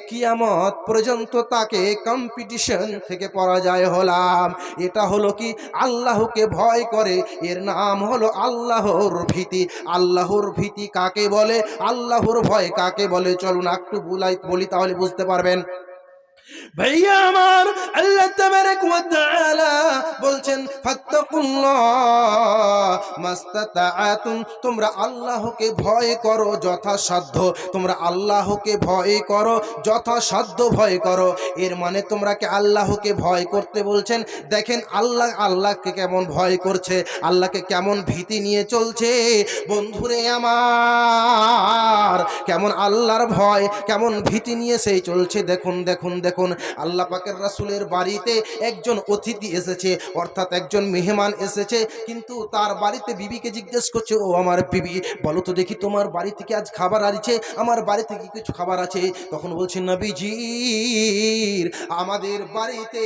কিয়ামত পর্যন্ত তাকে কম্পিটিশন থেকে পরাজয় হলাম। এটা হলো কি? আল্লাহকে ভয় করে, এর নাম হলো আল্লাহর ভীতি। আল্লাহর ভীতি কাকে বলে, আল্লাহর ভয় কাকে বলে, চলুন একটু বলি তাহলে বুঝতে পারবেন। ভাইয়া আমার, আল্লাহ তাবারক ওয়া তাআলা বলছেন, ফাত্তাকুল্লাহ মাস্তাতাআতুম, তোমরা আল্লাহকে ভয় করো যথাসাধ্য, তোমরা আল্লাহকে ভয় করো যথাসাধ্য ভয় করো। এর মানে তোমরা কি আল্লাহকে ভয় করতে বলছেন? দেখেন আল্লাহকে কেমন ভয় করছে, আল্লাহকে কেমন ভীতি নিয়ে চলছে। বন্ধুরে আমার, কেমন আল্লাহর ভয়, কেমন ভীতি নিয়ে সেই চলছে। দেখুন দেখুন দেখুন, আল্লাহ পাকের রাসূলের বাড়িতে একজন অতিথি এসেছে, অর্থাৎ একজন মেহমান এসেছে, কিন্তু তার বাড়িতে বিবিকে জিজ্ঞেস করছে, ও আমার বিবি, বলো তো দেখি তোমার বাড়ি থেকে আজ খাবার আছে? আমার বাড়ি থেকে কিছু খাবার আছে। তখন বলছে, নবীজির আমাদের বাড়িতে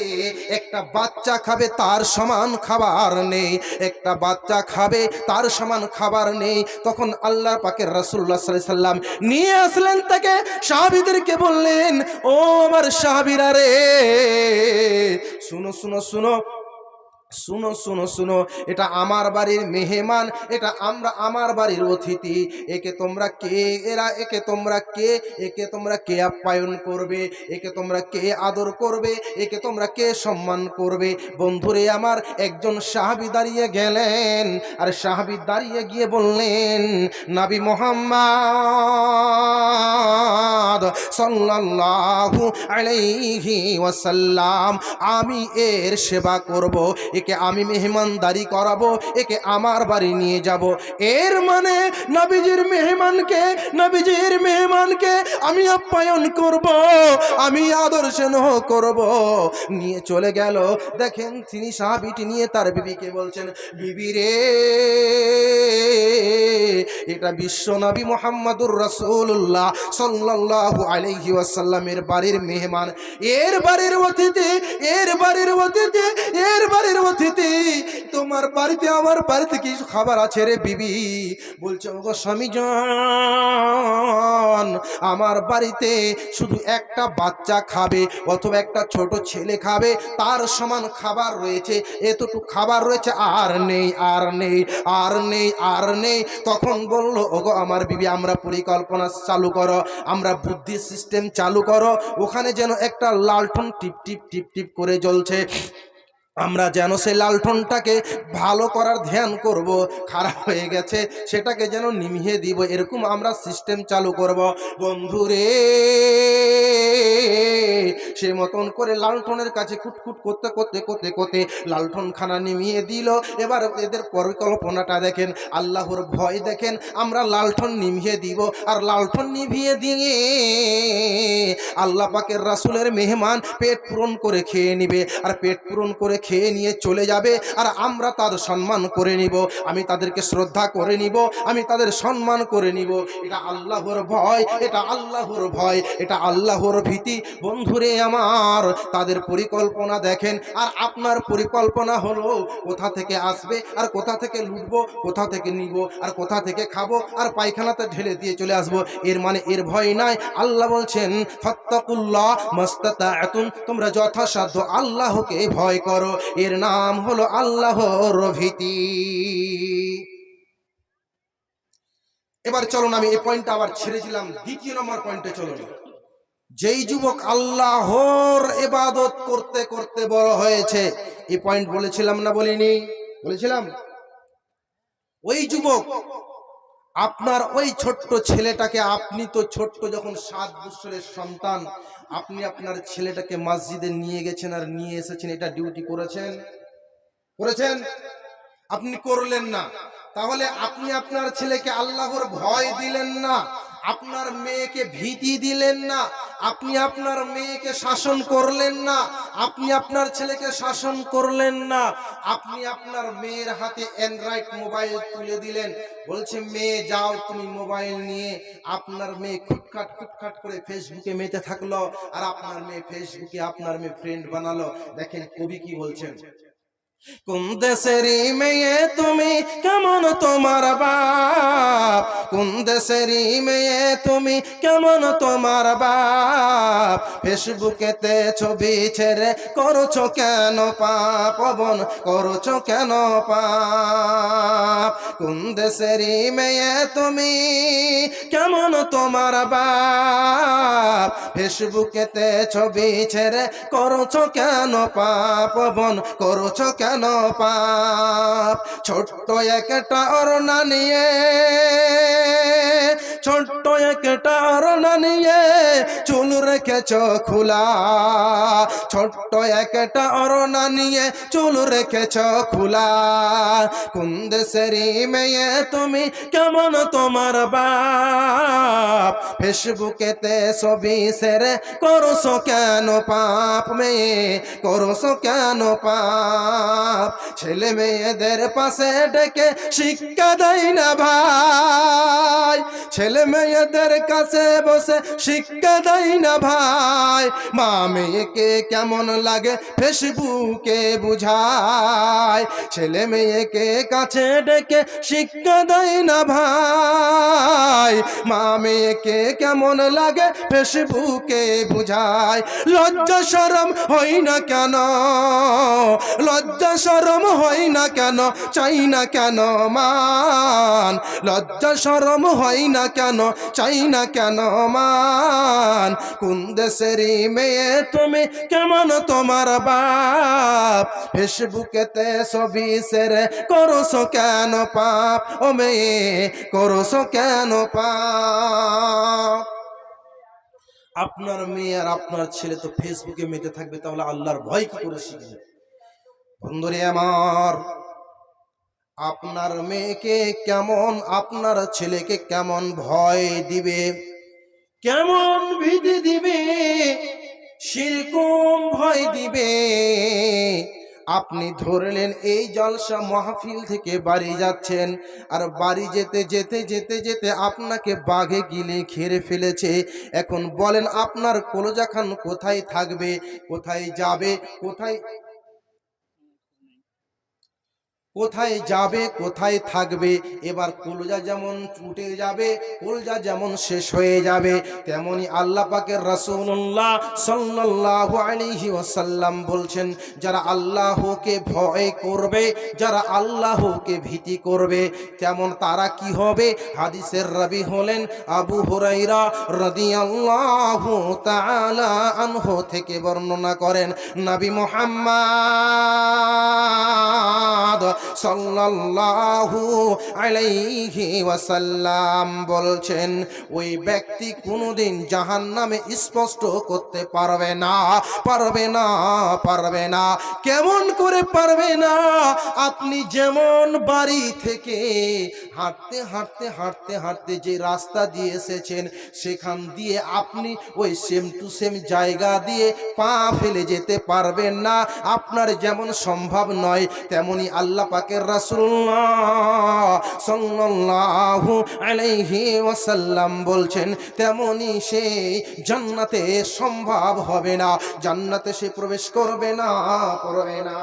একটা বাচ্চা খাবে তার সমান খাবার নেই, একটা বাচ্চা খাবে তার সমান খাবার নেই। তখন আল্লাহ পাকের রাসূলুল্লাহ সাল্লাল্লাহু আলাইহি সাল্লাম নিয়ে আসলেন তাকে, সাহাবীদেরকে বললেন, ও আমার সাহাবীরা রে, শুনো শুনো শুনো শুনো শুনো শুনো, এটা আমার বাড়ির মেহমান, এটা আমার বাড়ির অতিথি। একে তোমরা কে আপ্যায়ন করবে, একে তোমরা কে আদর করবে, একে তোমরা কে সম্মান করবে? বন্ধুরে আমার, একজন সাহাবী দাঁড়িয়ে গেলেন, আর সাহাবী দাঁড়িয়ে গিয়ে বললেন, নবী মুহাম্মদ সাল্লাল্লাহু আলাইহি ওয়াসাল্লাম, আমি এর সেবা করব, একে আমি মেহমানদারি করাবো, একে আমার বাড়ি নিয়ে যাব। এর মানে নবীজির মেহমানকে আমি আপ্যায়ন করব, আমি আদর স্নেহ করব। নিয়ে চলে গেল। দেখেন তিনি সাহাবীটি নিয়ে তার বিবিকে বলছেন, বিবি রে, এটা বিশ্ব নবী মুহাম্মদুর রাসূলুল্লাহ সাল্লাল্লাহু আলাইহি ওয়াসাল্লামের বাড়ির মেহমান, এর বাড়ির অতিথি, এর বাড়ির অতিথি, এর বাড়ির অতিথি। তোমার বাড়িতে আমার বাড়িতে কিছু খাবার আছে রে বিবি। বলছে, ওগো স্বামী জান, আমার বাড়িতে শুধু একটা বাচ্চা খাবে অথবা একটা ছোট ছেলে খাবে, তার সমান খাবার রয়েছে, এতটুকু খাবার রয়েছে, আর নেই, আর নেই, আর নেই, আর নেই। তখন বলল, ওগো আমার বিবি, আমরা পরিকল্পনা চালু করো, আমরা বুদ্ধি সিস্টেম চালু করো, ওখানে যেন একটা লালটন টিপ টিপ টিপ টিপ করে জ্বলছে, আমরা যেন সেই লালটনটাকে ভালো করার ধ্যান করব, খারাপ হয়ে গেছে সেটাকে যেন নিভিয়ে দিব, এরকম আমরা সিস্টেম চালু করব। বন্ধুরে সে মতন করে লালটনের কাছে খুটখুট করতে করতে করতে করতে লালটন খানা নিভিয়ে দিল। এবার এদের পরিকল্পনাটা দেখেন, আল্লাহর ভয় দেখেন। আমরা লালটন নিভিয়ে দিব, আর লালটন নিভিয়ে দিয়ে আল্লাহ পাকের রাসূলের মেহমান পেট পূরণ করে খেয়ে নিবে, আর পেট পূরণ করে খেয়ে নিয়ে চলে যাবে, আর আমরা তার সম্মান করে নিব, আমি তাদেরকে শ্রদ্ধা করে নিব, আমি তাদের সম্মান করে নিব। এটা আল্লাহর ভয়, এটা আল্লাহর ভয়, এটা আল্লাহর ভীতি। বন্ধুরে আমার, তাদের পরিকল্পনা দেখেন, আর আপনার পরিকল্পনা হলো কোথা থেকে আসবে আর কোথা থেকে লুটবো, কোথা থেকে নিব আর কোথা থেকে খাবো আর পায়খানাতে ঢেলে দিয়ে চলে আসবো। এর মানে এর ভয় নাই। আল্লাহ বলছেন ফাত্তাকুল্লাহ মাস্তাতাতুম, তোমরা যথাসাধ্য আল্লাহকে ভয় করো। এর নাম হলো আল্লাহর ভীতি। এবার চলুন, আমি এই পয়েন্টটা আবার ছেড়ে দিলাম, দ্বিতীয় নম্বর পয়েন্টে চলুন। যেই যুবক আল্লাহর ইবাদত করতে করতে বড় হয়েছে, এই পয়েন্ট বলেছিলাম না বলিনি? বলেছিলাম। ওই যুবক, আপনার ওই ছোট্ট ছেলেটাকে, আপনি তো ছোট্ট যখন 7 বছরের সন্তান, আপনি আপনার ছেলেটাকে মসজিদে নিয়ে গেছেন আর নিয়ে এসেছেন, এটা ডিউটি করেছেন? করেছেন? আপনি করলেন না। তাহলে আপনি আপনার ছেলেকে আল্লাহর ভয় দিলেন না, আপনার মেয়েকে ভীতি দিলেন না, আপনি আপনার মেয়েকে শাসন করলেন না, আপনি আপনার ছেলেকে শাসন করলেন না, আপনি আপনার মেয়ের হাতে অ্যান্ড্রয়েড মোবাইল তুলে দিলেন, বলছে মেয়ে যাও তুমি মোবাইল নিয়ে। আপনার মেয়ে খুটখাট খুটখাট করে ফেসবুকে মেতে থাকলো, আর আপনার মেয়ে ফেসবুকে আপনার মেয়ে ফ্রেন্ড বানালো। দেখেন কবি কি বলছেন, কোন দেশেরই মেয়ে তুমি, কেমন তোমার বাপ, কোন দেশেরই মেয়ে তুমি, কেমন তোমার বাপ, ফেসবুকেতে ছবি ছেড়ে করছো কেন পাপ, পবন করছো কেন পাপ, কোন দেশেরই মেয়ে তুমি, কেমন তোমার বাপ, ফেসবুকেতে ছবি ছেড়ে করছো কেন পাপ, পবন করছো কেন পাপ, ছোট্ট একটা অরনা নিয়ে, ছোট্ট একটা অরনা নিয়ে চুল রেখেছ খোলা, ছোট্ট একটা অরনা নিয়ে চুল রেখেছ খোলা, কোন দেশেরই মেয়ে তুমি, কেমন তোমার বাপ, ফেসবুকেতে ছবি ছেড়ে করছো কেন পাপ, মেয়ে করছো কেন পাপ, ছেলে মেয়েদের পাশে ডেকে শিক্ষা দেয় না ভাই, ছেলে মেয়েদের কাছে বসে শিক্ষা দেয় না ভাই, মা মেয়েকে কেমন লাগে ফেসবুকে বুঝায়, ছেলে মেয়েকে কাছে ডেকে শিক্ষা দেয় না ভাই, মা মেয়েকে কেমন লাগে ফেসবুকে বুঝায়, লজ্জা শরম হই না কেন, লজ্জা শরম হয় না কেন, চাই না কেন মান, লজ্জা শরম হয় না কেন, চাই না কেন মান, কোন দেশেরই মেয়ে তুমি, কেমন তোমার বাপ, ফেসবুকেতে ছবি ছেড়ে করছো কেন পাপ, ও মেয়ে করছো কেন পাপ। আপনার মেয়ে আর আপনার ছেলে তো ফেসবুকে মেতে থাকবে, তাহলে আল্লাহর ভয় কি করে শিখবে? বন্ধুরে আমার, আপনার মেয়েকে কেমন, আপনার ছেলেকে কেমন ভয় দিবে, কেমন ভীতি দিবে, সেরকম ভয় দিবে। আপনি ধরলেন এই জলসা মাহফিল থেকে বাড়ি যাচ্ছেন, আর বাড়ি যেতে যেতে যেতে যেতে আপনাকে বাঘে গিলে খেয়ে ফেলেছে। এখন বলেন আপনার কলিজা খান কোথায় থাকবে, কোথায় যাবে, কোথায় কোথায় যাবে, কোথায় থাকবে। এবার কলজা যেমন উঠে যাবে, কলজা যেমন শেষ হয়ে যাবে, তেমনি আল্লাহ পাকের রাসূলুল্লাহ সাল্লাল্লাহু আলাইহি ওয়াসাল্লাম বলছেন, যারা আল্লাহকে ভয় করবে, যারা আল্লাহকে ভীতি করবে, তেমন তারা কি হবে। হাদিসের রাবী হলেন আবু হুরায়রা রাদিয়াল্লাহু তাআলা আনহু থেকে বর্ণনা করেন, নবী মুহাম্মদ সাল্লাল্লাহু আলাইহি ওয়াসাল্লাম বলছেন, ওই ব্যক্তি কোনোদিন জাহান্নামে স্পষ্ট করতে পারবে না, পারবে না, পারবে না। কেমন করে পারবে না? আপনি যেমন বাড়ি থেকে হাঁটতে হাঁটতে হাঁটতে হাঁটতে যে রাস্তা দিয়ে এসেছেন, সেখান দিয়ে আপনি ওই সেম টু সেম জায়গা দিয়ে পা ফেলে যেতে পারবেন না। আপনার যেমন সম্ভব নয়, তেমনি আল্লাহ পাকের রাসূলুল্লাহ সাল্লাল্লাহু আলাইহি ওয়াসাল্লাম বলছেন, তেমনি সে জান্নাতে সম্ভব হবে না, জান্নাতে সে প্রবেশ করবে না, করবে না।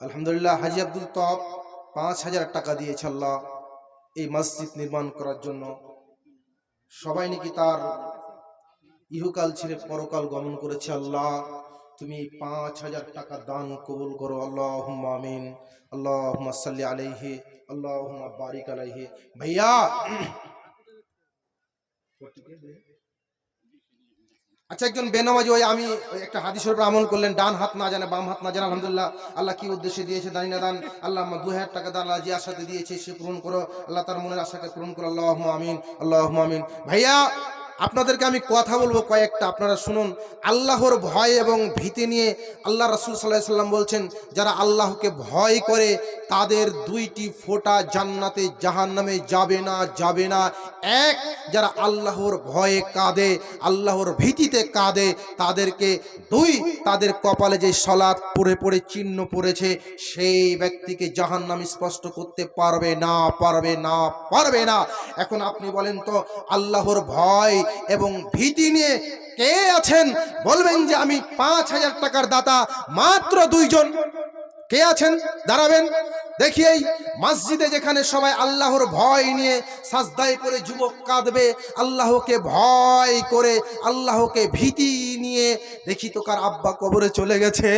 আলহামদুলিল্লাহ, হাজী আব্দুল তব ৫,০০০ টাকা দিয়েছে আল্লাহ এই মসজিদ নির্মাণ করার জন্য। সবাই নাকি তার ইহকাল ছেড়ে পরকাল গমন করেছে। আল্লাহ তুমি ৫,০০০ টাকা দান কবুল করো, আল্লাহুম্মা আমিন। আল্লাহুম্মা সাল্লি আলাইহি, আল্লাহুম্মা বারিক আলাইহি। ভাইয়া আচ্ছা, একজন বেনামাজি, ওই আমি একটা হাদিসের উপর আমল করলেন, ডান হাত না জানে বাম হাত না জানে। আলহামদুলিল্লাহ, আল্লাহ কি উদ্দেশ্যে দিয়েছে জানি না দান, আল্লাহ ২,০০০ টাকা দান আল্লাহ যে আশাতে দিয়েছে সে পূরণ করো, আল্লাহ তার মনের আশাকে পূরণ করো, আল্লাহুম্মা আমিন, আল্লাহুম্মা আমিন। ভাইয়া আপনাদেরকে আমি কথা বলবো কয়েকটা, আপনারা শুনুন। আল্লাহর ভয় এবং ভীতি নিয়ে আল্লাহ রাসূল সাল্লাল্লাহু আলাইহি ওয়াসাল্লাম বলছেন, যারা আল্লাহকে ভয় করে তাদের ২টি ফোঁটা জান্নাতে জাহান্নামে যাবে না, যাবে না। এক, যারা আল্লাহর ভয়ে কাঁদে, আল্লাহর ভীতিতে কাঁদে, তাদেরকে ২, তাদের কপালে যে সালাত পড়ে পড়ে চিহ্ন পড়েছে, সেই ব্যক্তিকে জাহান্নাম স্পষ্ট করতে পারবে না, পারবে না, পারবে না। এখন আপনি বলেন তো, আল্লাহর ভয় এবং ভীতি নিয়ে কে আছেন বলবেন যে আমি ৫,০০০ টাকার দাতা? মাত্র ২ জন। কে আছেন? দাঁড়াবেন দেখি। এই মসজিদে যেখানে সবাই আল্লাহর ভয় নিয়ে সাজদায় করে যুবক কাঁদবে, আল্লাহকে ভয় করে, আল্লাহকে ভীতি নিয়ে, দেখি তো কার আব্বা কবরে চলে গেছে,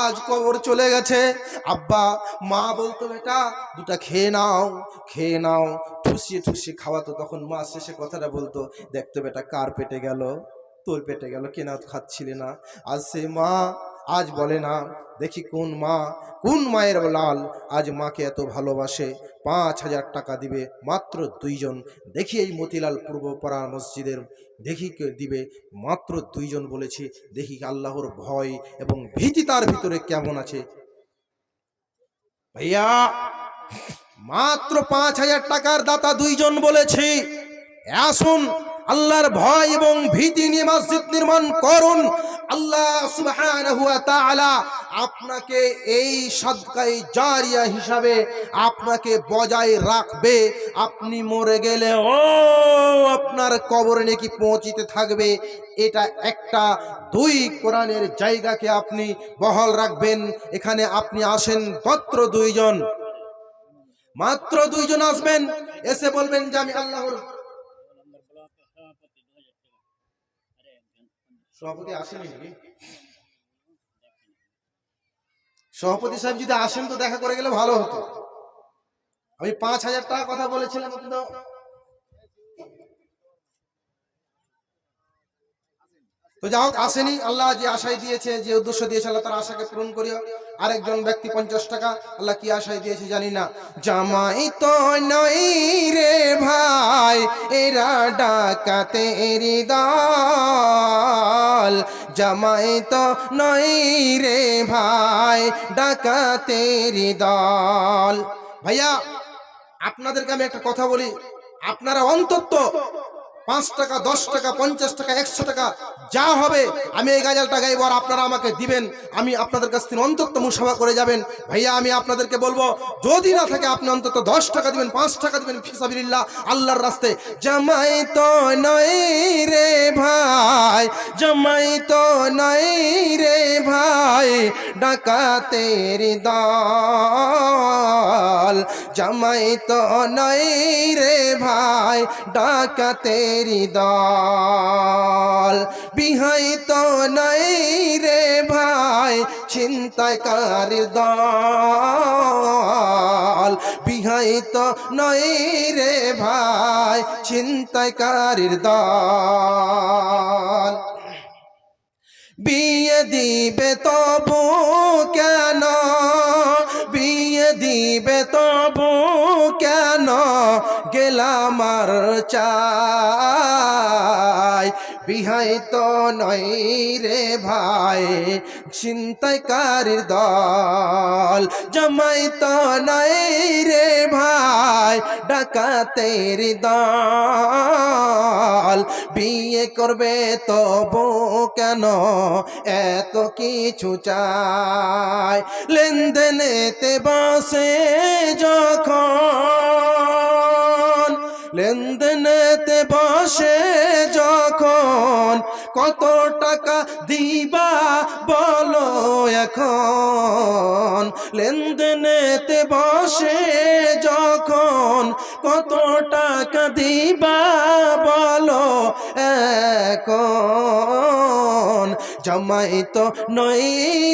আজ কবর চলে গেছে। আব্বা মা বলতো, বেটা দুটা খেয়ে নাও, খেয়ে নাও, ঠুসিয়ে ঠুসিয়ে খাওয়াতো। তখন মা শেষে কথাটা বলতো, দেখতো বেটা কার পেটে গেল, তোর পেটে গেল, কেনা খাচ্ছিলে না। আজ সে মা আজ বলে না। দেখি কোন মা, কোন মায়ের লাল আজ মাকে এত ভালোবাসে, ৫,০০০ টাকা দিবে মাত্র ২ জন। দেখি এই মতিলাল পূর্বপাড়া মসজিদের, দেখি কে দিবে, মাত্র ২ জন বলেছি। দেখি আল্লাহর ভয় এবং ভীতি তার ভিতরে কেমন আছে। ভাইয়া মাত্র ৫,০০০ টাকার দাতা ২ জন বলেছি। আসুন আল্লাহর ভয় এবং ভীতি নিয়ে মসজিদ নির্মাণ করুন। আল্লাহ সুবহানাহু ওয়া তাআলা আপনাকে এই সাদকায়ে জারিয়া হিসাবে আপনাকে বজায় রাখবে। আপনি মরে গেলে ও আপনার কবরে নাকি পৌঁছিতে থাকবে। এটা একটা। ২, কোরআনের জায়গাকে আপনি বহাল রাখবেন। এখানে আপনি আসেন মাত্র ২ জন, মাত্র ২ জন আসবেন, এসে বলবেন যে আমি আল্লাহর সভাপতি আসেনি নাকি? সভাপতি সাহেব যদি আসেন তো দেখা করে গেলে ভালো হতো। আমি ৫,০০০ টাকা কথা বলেছিলাম, কিন্তু তো যাই হোক আসেনি। আল্লাহ যে আশায় দিয়েছে, যে উদ্দেশ্য দিয়েছে, আল্লাহ তার আশাকে পূরণ করিও। আরেকজন ব্যক্তি ৫০ টাকা, আল্লাহ কি আশায় দিয়েছে জানি না। জামাই তো নই রে ভাই, এরা ডাকাতের দল। জামাই তো নই রে ভাই, ডাকাতের দল। ভাইয়া আপনাদেরকে আমি একটা কথা বলি, আপনারা অন্তত 5 টাকা, 10 টাকা, 50 টাকা, 100 টাকা যা হবে আমি এই গাজালটা গাইবো আর আপনারা আমাকে দিবেন। আমি আপনাদের কাছ থেকে অন্তত মুসাফা করে যাবেন। ভাইয়া আমি আপনাদেরকে বলবো, যদি না থাকে আপনি অন্তত 10 টাকা দিবেন, 5 টাকা দিবেন ফিসাবিলিল্লাহ, আল্লাহর রাস্তায়। জামাই তো নয় রে ভাই, জামাই তো নয় রে ভাই, ডাকাতের দল। জামাই তো নয় রে ভাই, ডাকাতের দল। বিহাই তো নয় রে ভাই, ছিনতাইকার দল। বিহাই তো নয় রে ভাই, ছিনতাইকার দল। বিয়ে দিবে তবু কেন, বিয়ে দিবে তবু কেন, গেলাম আর চাই। বিহাই তো নয় রে ভাই, ছিনতাইকার দল। জামাই তো নয় রে ভাই, ডাকাতের দল। বিয়ে করবে তবু কেন এত কিছু চাই। লেনদেনেতে বসে যখন, লেনদেনেতে বসে যখন, কত টাকা দিবা বলো এখন। লেনদেনেতে বসে যখন, কত টাকা দিবা বলো এখন। জামাই তো নয়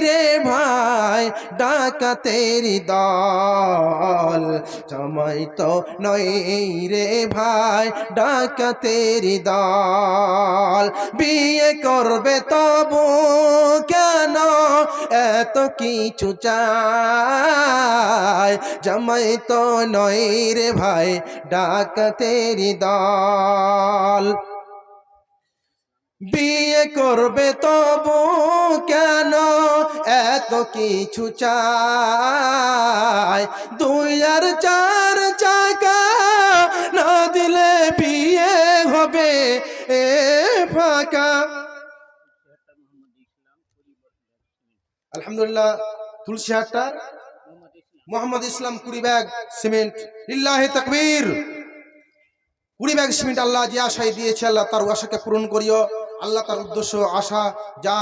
রে ভাই, ডাকাতের দল। জামাই তো নয় রে ভাই, ডাকাতের দল। বিয়ে করবে তবু কেন এত কিছু চাই। জামাই তো নয় রে ভাই, ডাকাতের দল। বিয়ে করবে তবু কেন এত কিছু চাই। 2 আর 4 চাকা না দিলে বিয়ে হবে এ ফাঁকা। আলহামদুলিল্লাহ, তুলসীহাটটা মোহাম্মদ ইসলাম 20 ব্যাগ সিমেন্ট। লিল্লাহি তাকবীর। 20 ব্যাগ সিমেন্ট আল্লাহ যে আশায় দিয়েছে, আল্লাহ তার আশাকে পূরণ করিও। আল্লাহ তার উদ্দেশ্য আশা যা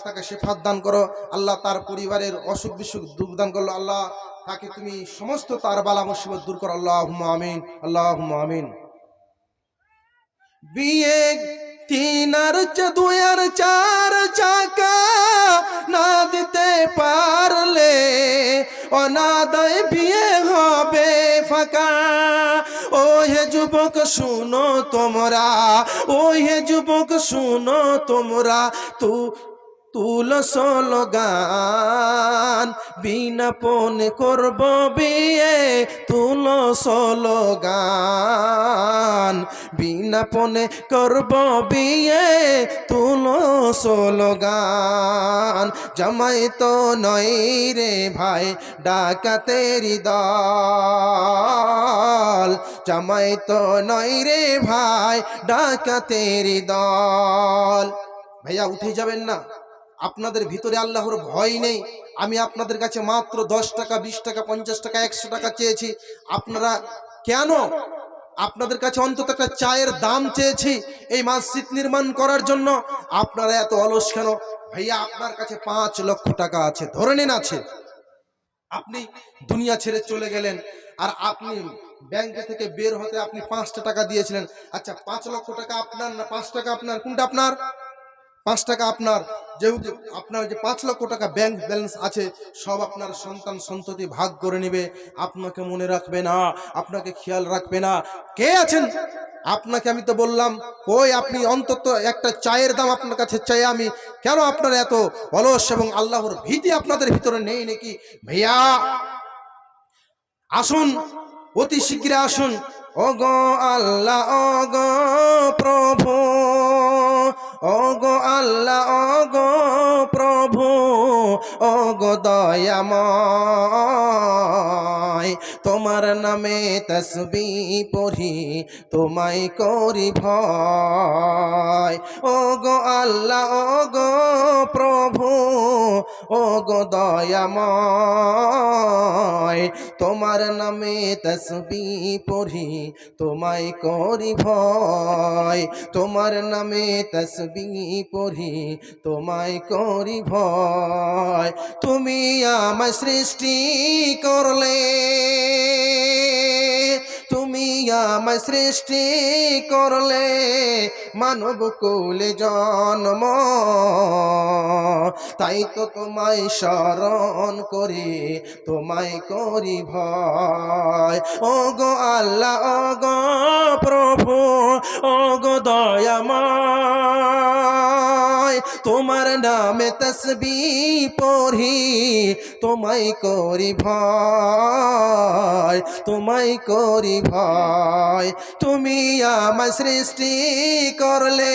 তাকে শেফাত দান করো। আল্লাহ তার পরিবারের অসুখ বিসুখ দুঃখ দান করলো। আল্লাহ তাকে তুমি সমস্ত তার বালা মুসিবত দূর করো। আল্লাহুম্মা আমিন, আল্লাহুম্মা আমিন। বিয়ে 3 আর 2 আর 4 চাকা না দিতে পারলে অনাদায় বিয়ে হবে ফাঁকা। ও হে যুবক শুনো তোমরা, ও হে যুবক শুনো তোমরা, তুল স্লোগান, বিনা পণে করব বিয়ে, তুল স্লোগান। বিনা পণে করব বিয়ে, তুল স্লোগান। জামাই তো নয় রে ভাই, ডাকাতের দল। জামাই তো নয় রে ভাই, ডাকাতের দল। ভাইয়া উঠে যাবেন না, আপনাদের ভিতরে আল্লাহর ভয় নেই। আমি আপনাদের কাছে মাত্র 10 টাকা, 20 টাকা, 50 টাকা, 100 টাকা চেয়েছি। আপনারা কেন, আপনাদের কাছে অন্তত একটা চায়ের দাম চেয়েছি এই মসজিদ নির্মাণ করার জন্য। আপনারা এত অলস কেন? ভাইয়া আপনার কাছে 5 লক্ষ টাকা আছে, ধরে নিন আছে। আপনি দুনিয়া ছেড়ে চলে গেলেন আর আপনি ব্যাংকে থেকে বের হতে আপনি 5টা টাকা দিয়েছিলেন। আচ্ছা 5 লক্ষ টাকা আপনার না 5 টাকা আপনার? কোনটা আপনার? 5 টাকা আপনার। যেহেতু আপনার যে 5 লক্ষ টাকা ব্যাংক ব্যালেন্স আছে, সব আপনার সন্তান সন্ততি ভাগ করে নেবে। আপনাকে মনে রাখবে না, আপনাকে খেয়াল রাখবে না। কে আছেন? আপনাকে আমি তো বললাম কই, আপনি অন্তত একটা চায়ের দাম আপনার কাছে চাই আমি। কেন আপনারা এত অলস এবং আল্লাহর ভীতি আপনাদের ভিতরে নেই নাকি? ভাইয়া আসুন, অতি শীঘ্রই আসুন। ওগো আল্লাহ, ওগো প্রভু, ওগো আল্লাহ ওগো প্রভু ওগো দয়াময় তোমার নামে তসবিহ পড়ি তোমায় করি ভয় ওগো আল্লাহ ওগো প্রভু ওগো দয়াময় তোমার নামে তসবিহ পড়ি তোমায় করি ভয় তোমার নামে তসবিহ পড়ি তোমায় করি ভয় তুমি আমায় সৃষ্টি করলে তুমি আমায় সৃষ্টি করলে মানব কুলে জন্ম তাই তো তোমায় শরণ করি তোমায় করি ভয় ওগো আল্লাহ ওগো প্রভু ওগো দয়াময় তোমার নামে তসবিহ পড়ি তোমায় করি ভয় তোমায় করি ভয় তুমি আমায় সৃষ্টি করলে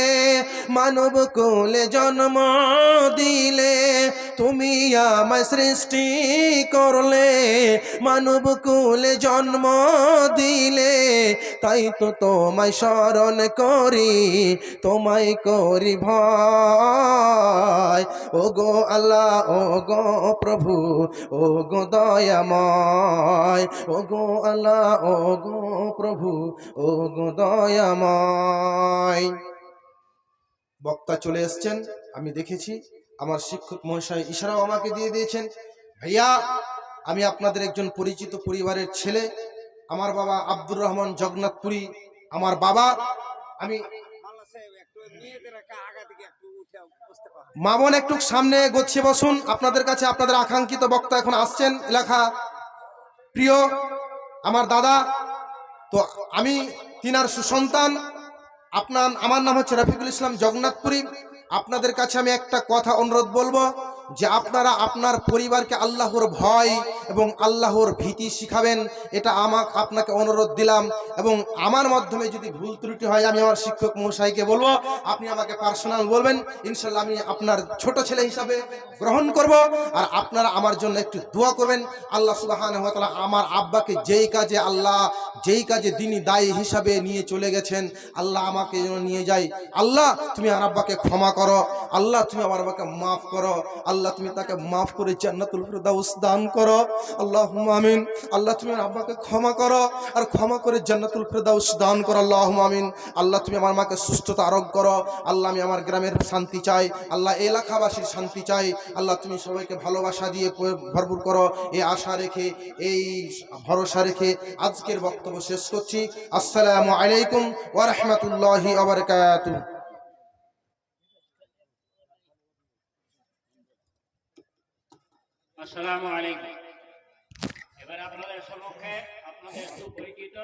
মানব কুলে জন্ম দিলে তুমি আমায় সৃষ্টি করলে মানব কুলে জন্ম দিলে তাই তো তোমায় শরণ করি তোমায় করি ভয় ওগো আল্লাহ ওগো প্রভু ওগো দয়াময় ওগো আল্লাহ ওগো প্রভু ওগো দয়াময় বক্তা চলে এসেছেন আমি দেখেছি আমার শিক্ষক মহাশয় ইশারাও আমাকে দিয়ে দিয়েছেন ভাইয়া আমি আপনাদের একজন পরিচিত পরিবারের ছেলে আমার বাবা আব্দুর রহমান জগন্নাথপুরী আমার বাবা আমি মামন একটু সামনে গচ্ছিয়ে বসুন আপনাদের কাছে আপনাদের আকাঙ্ক্ষিত বক্তা এখন আসছেন এলাকা প্রিয় আমার দাদা তো আমি তিনার সুসন্তান আমার নাম হচ্ছে রফিকুল ইসলাম জগন্নাথপুরী আপনাদের কাছে আমি একটা কথা অনুরোধ বলবো যে আপনারা আপনার পরিবারকে আল্লাহর ভয় এবং আল্লাহর ভীতি শিখাবেন এটা আপনাকে অনুরোধ দিলাম এবং আমার মাধ্যমে যদি ভুল ত্রুটি হয় আমি আমার শিক্ষক মহাশয়কে বলবো আপনি আমাকে পার্সোনাল বলবেন ইনশাল্লাহ আমি আপনার ছোট ছেলে হিসাবে গ্রহণ করব আর আপনারা আমার জন্য একটু দোয়া করবেন আল্লাহ সুবহানাহু ওয়া তাআলা আমার আব্বাকে যেই কাজে দিনই দায়ী হিসাবে নিয়ে চলে গেছেন আল্লাহ আমাকে যেন নিয়ে যায় আল্লাহ তুমি আমার আব্বাকে ক্ষমা করো আল্লাহ তুমি আমার আব্বাকে মাফ করো আল্লাহ তুমি তাকে মাফ করে জান্নাতুল ফিরদাউস দান করো আল্লাহুম্মা আমিন আল্লাহ তুমি আমার আব্বাকে ক্ষমা করো আর ক্ষমা করে জান্নাতুল ফিরদাউস দান করো আল্লাহুম্মা আমিন আল্লাহ তুমি আমার মাকে সুস্থতা আরোগ্য করো আল্লাহ আমি আমার গ্রামের শান্তি চাই আল্লাহ এলাকাবাসীর শান্তি চাই আল্লাহ তুমি সবাইকে ভালোবাসা দিয়ে ভরপুর করো এই আশা রেখে এই ভরসা রেখে আজকের বক্তব্য শেষ করছি আসসালামু আলাইকুম ওয়া রাহমাতুল্লাহি ওয়া বারাকাতুহু আসসালামু আলাইকুম এবার আপনাদের সম্মুখে আপনাদের সুপরিচিত